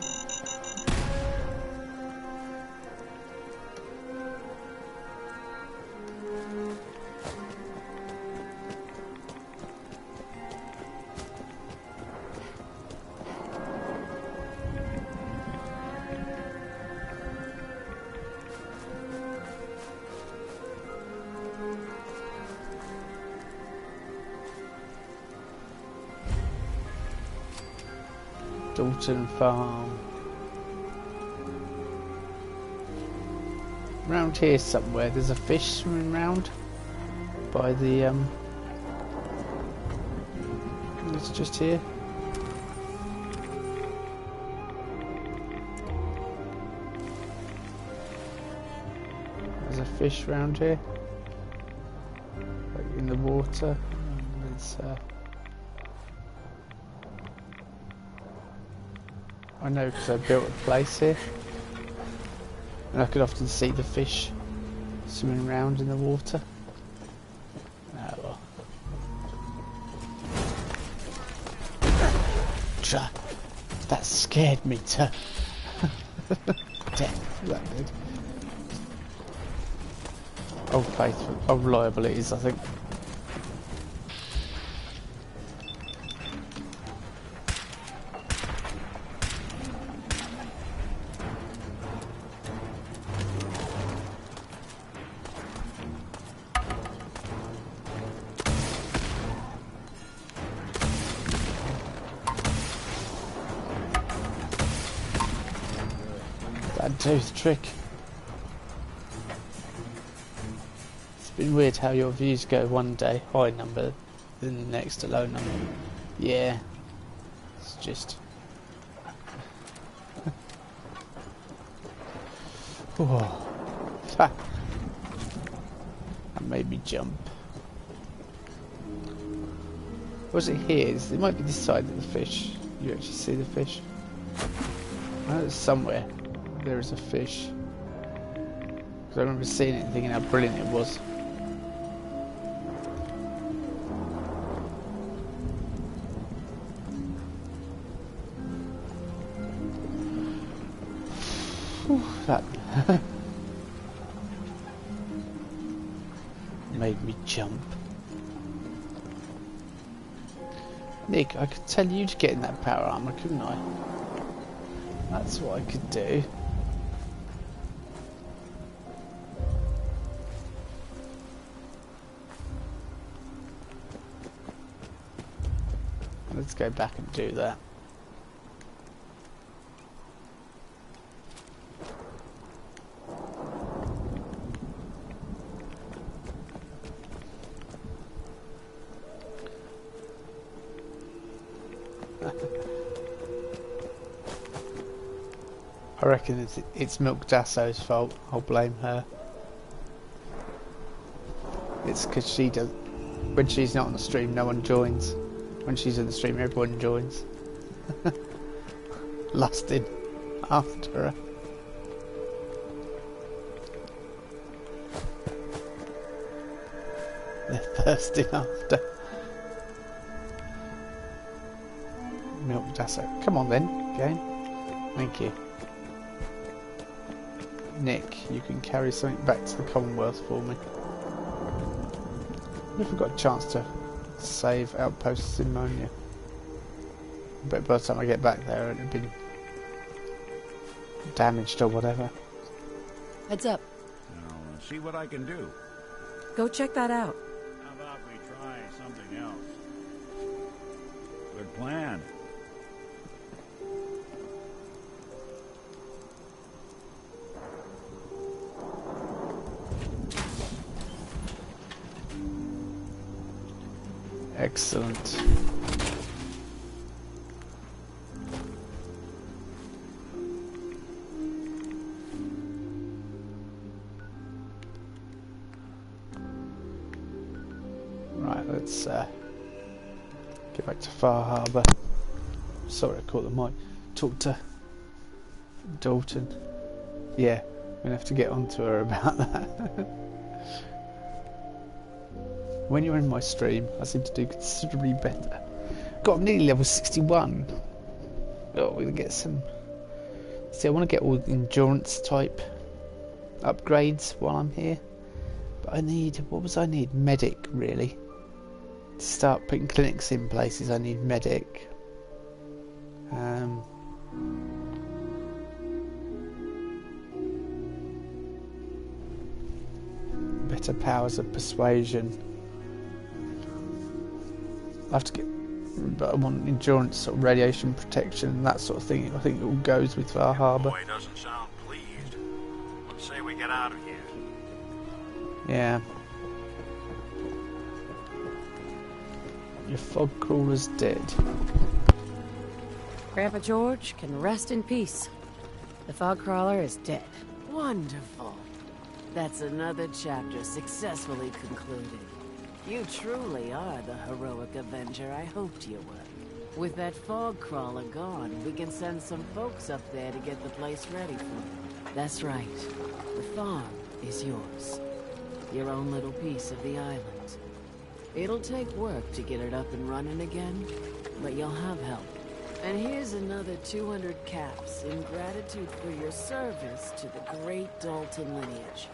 Dalton Farm. Round here somewhere there's a fish swimming round by the it's just here. There's a fish round here, like in the water. There's I know because I built a place here, and I could often see the fish swimming around in the water. Ah, well. That scared me to death. That did. Old Faithful, old liabilities, I think. That'd do the trick. It's been weird how your views go one day high number, then the next a low number. Yeah, it's just. Oh, that made me jump. Was it here? It might be this side of the fish. You actually see the fish? I know it's somewhere. There is a fish. Because I remember seeing it and thinking how brilliant it was. Whew, that made me jump. Nick, I could tell you to get in that power armor, couldn't I? That's what I could do. Let's go back and do that. I reckon it's Milk Dasso's fault. I'll blame her. It's because she does. When she's not on the stream, no one joins. When she's in the stream, everyone joins. Lusting after her. They're thirsting after. Milk Dasso. Come on then, game. Thank you. Nick, you can carry something back to the Commonwealth for me. Never got a chance to save outposts in Monia. But by the time I get back there, it'd have been damaged or whatever. Heads up. I'll see what I can do. Go check that out. How about we try something else? Good plan. Excellent. Right, let's get back to Far Harbour. Sorry, I caught the mic. Talk to Dalton. Yeah, I'm gonna have to get on to her about that. When you're in my stream, I seem to do considerably better. God, I'm nearly level 61. Oh, we're gonna get some. See, I want to get all the endurance type upgrades while I'm here. But I need. What was I need? Medic, really. To start putting clinics in places, I need medic. Better powers of persuasion. I have to get, but I want endurance, sort of radiation protection, and that sort of thing. I think it all goes with Far Harbour. Boy doesn't sound pleased. Let's say we get out of here. Yeah. Your fog crawler's dead. Grandpa George can rest in peace. The fog crawler is dead. Wonderful. That's another chapter successfully concluded. You truly are the heroic avenger I hoped you were. With that fog crawler gone, we can send some folks up there to get the place ready for you. That's right. The farm is yours. Your own little piece of the island. It'll take work to get it up and running again, but you'll have help. And here's another 200 caps in gratitude for your service to the great Dalton lineage.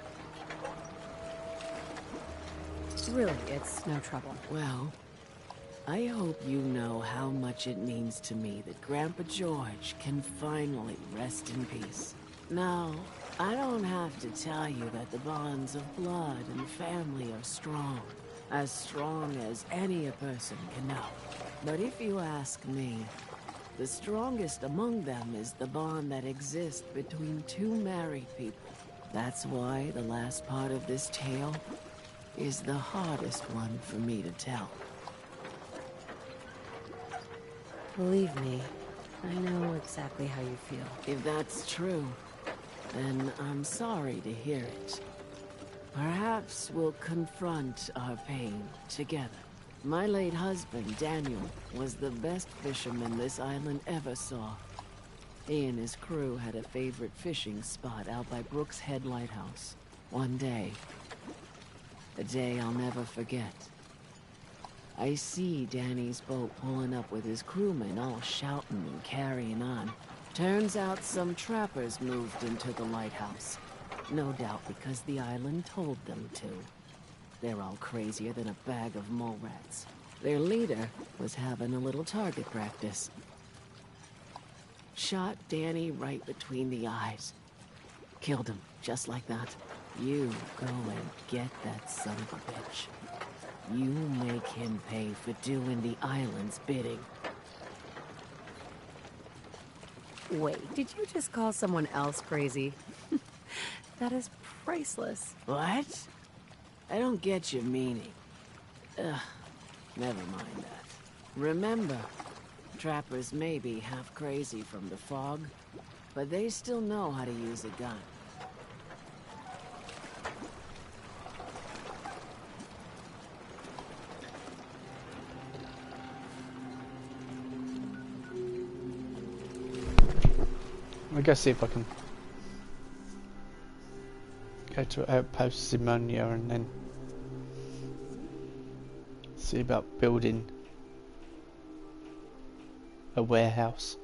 Really, it's no trouble. Well, I hope you know how much it means to me that Grandpa George can finally rest in peace. Now, I don't have to tell you that the bonds of blood and family are strong. As strong as any a person can know. But if you ask me, the strongest among them is the bond that exists between two married people. That's why the last part of this tale is the hardest one for me to tell. Believe me, I know exactly how you feel. If that's true, then I'm sorry to hear it. Perhaps we'll confront our pain together. My late husband, Daniel, was the best fisherman this island ever saw. He and his crew had a favorite fishing spot out by Brooks Head Lighthouse. One day, a day I'll never forget, I see Danny's boat pulling up with his crewmen all shouting and carrying on. Turns out some trappers moved into the lighthouse. No doubt because the island told them to. They're all crazier than a bag of mole rats. Their leader was having a little target practice. Shot Danny right between the eyes. Killed him, just like that. You go and get that son of a bitch. You make him pay for doing the island's bidding. Wait, did you just call someone else crazy? That is priceless. What? I don't get your meaning. Ugh, never mind that. Remember, Trappers may be half crazy from the fog, but they still know how to use a gun. I'll go see if I can go to Outpost Simonia and then see about building a warehouse.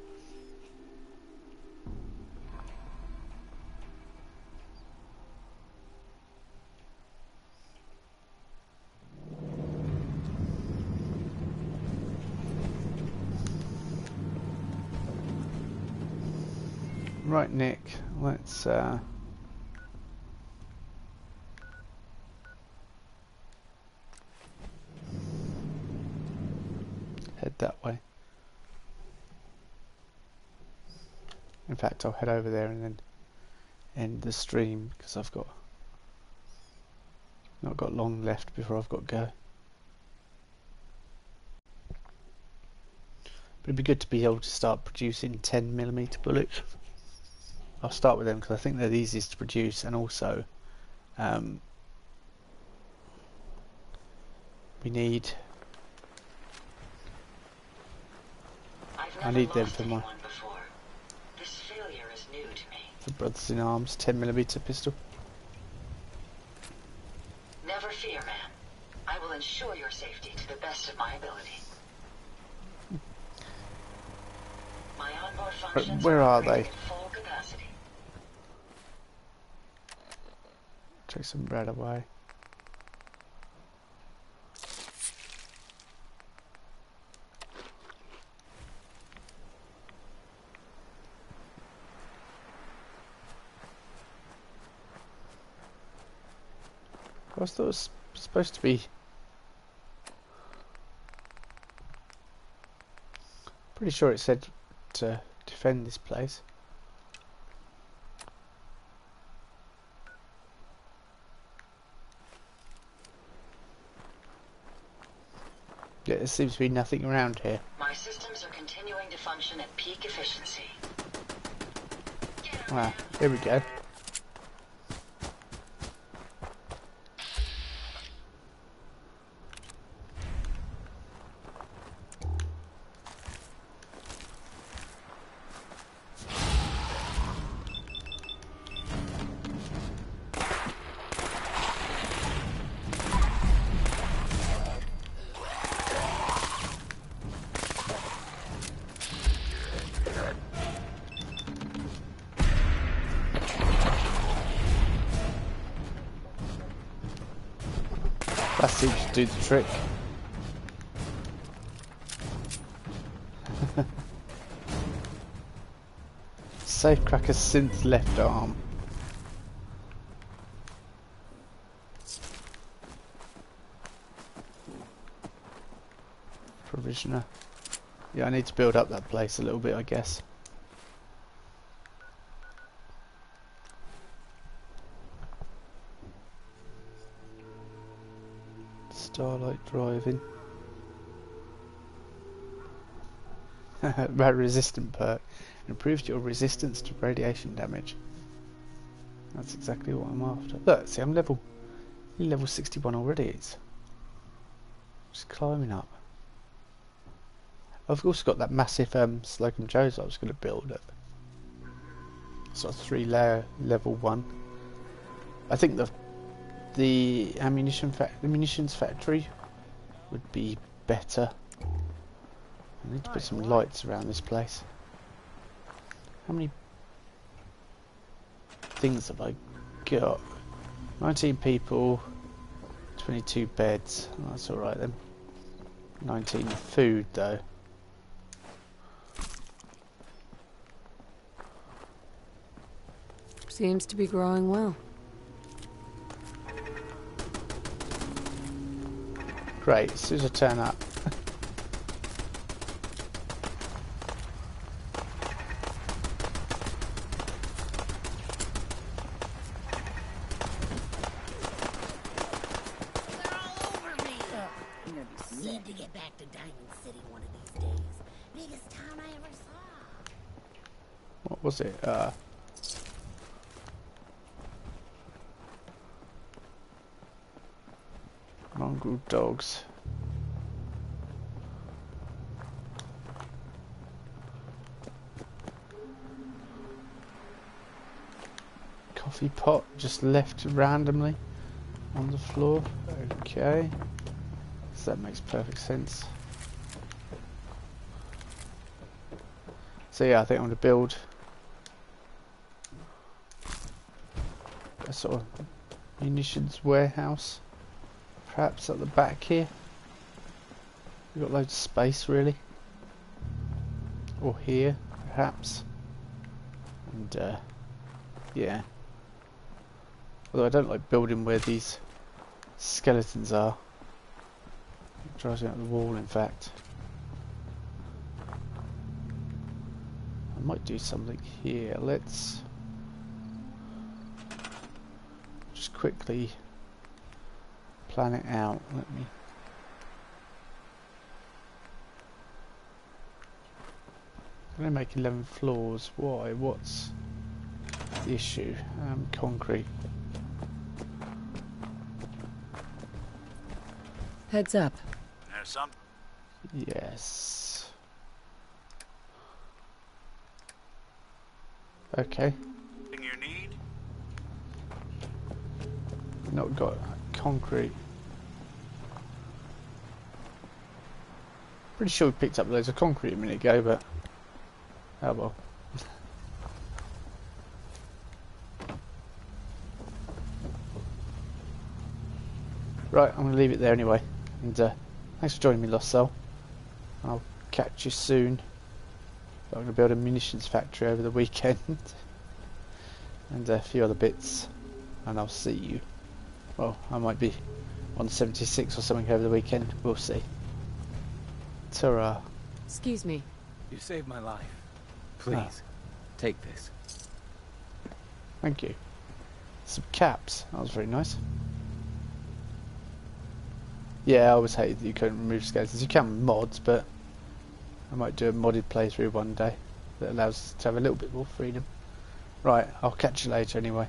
Right, Nick, let's head that way. In fact, I'll head over there and then end the stream because I've not got long left before I've got to go. But it'd be good to be able to start producing 10mm bullets. I'll start with them because I think they're the easiest to produce, and also I need them for my for Brothers in Arms 10mm pistol. Never fear, man. I will ensure your safety to the best of my ability. My onboard functions Where are they? in full capacity. Take some bread away. I thought it was supposed to be pretty sure it said to defend this place. Yeah, there seems to be nothing around here. My systems are continuing to function at peak efficiency. Wow, here we go. That seems to do the trick. Safecracker synth left arm. Provisioner. Yeah, I need to build up that place a little bit, I guess. Starlight driving. Resistant perk. Improves your resistance to radiation damage. That's exactly what I'm after. Look, see, I'm level 61 already. It's just climbing up. I've also got that massive Slocum Joe's I was going to build at sort of 3-layer level 1. I think the munitions factory would be better. I need to put some lights around this place. How many things have I got? 19 people, 22 beds. Oh, that's alright then. 19 food though. Seems to be growing well. Great, as soon as I turn up. Need to get back to Diamond City one of these days. Biggest what was it? Mongrel dogs. Coffee pot just left randomly on the floor. Okay, so that makes perfect sense. So yeah, I think I'm going to build a sort of munitions warehouse, perhaps at the back here. We've got loads of space really, or here perhaps, and yeah. Although I don't like building where these skeletons are. It drives me up the wall, in fact. I might do something here. Let's just quickly plan it out. Let me. I'm going to make 11 floors. Why? What's the issue? Concrete. Heads up. There's some. Yes. Okay. Thing you need? Not got concrete. Pretty sure we picked up loads of concrete a minute ago, but oh well. Right, I'm going to leave it there anyway. And thanks for joining me, Lost Soul. I'll catch you soon. I'm going to build a munitions factory over the weekend. And a few other bits. And I'll see you. Well, I might be on 76 or something over the weekend. We'll see. Ta-ra. Excuse me. You saved my life. Please, take this. Thank you. Some caps. That was very nice. Yeah, I always hated that you couldn't remove skeletons. You can with mods, but I might do a modded playthrough one day that allows us to have a little bit more freedom. Right, I'll catch you later anyway.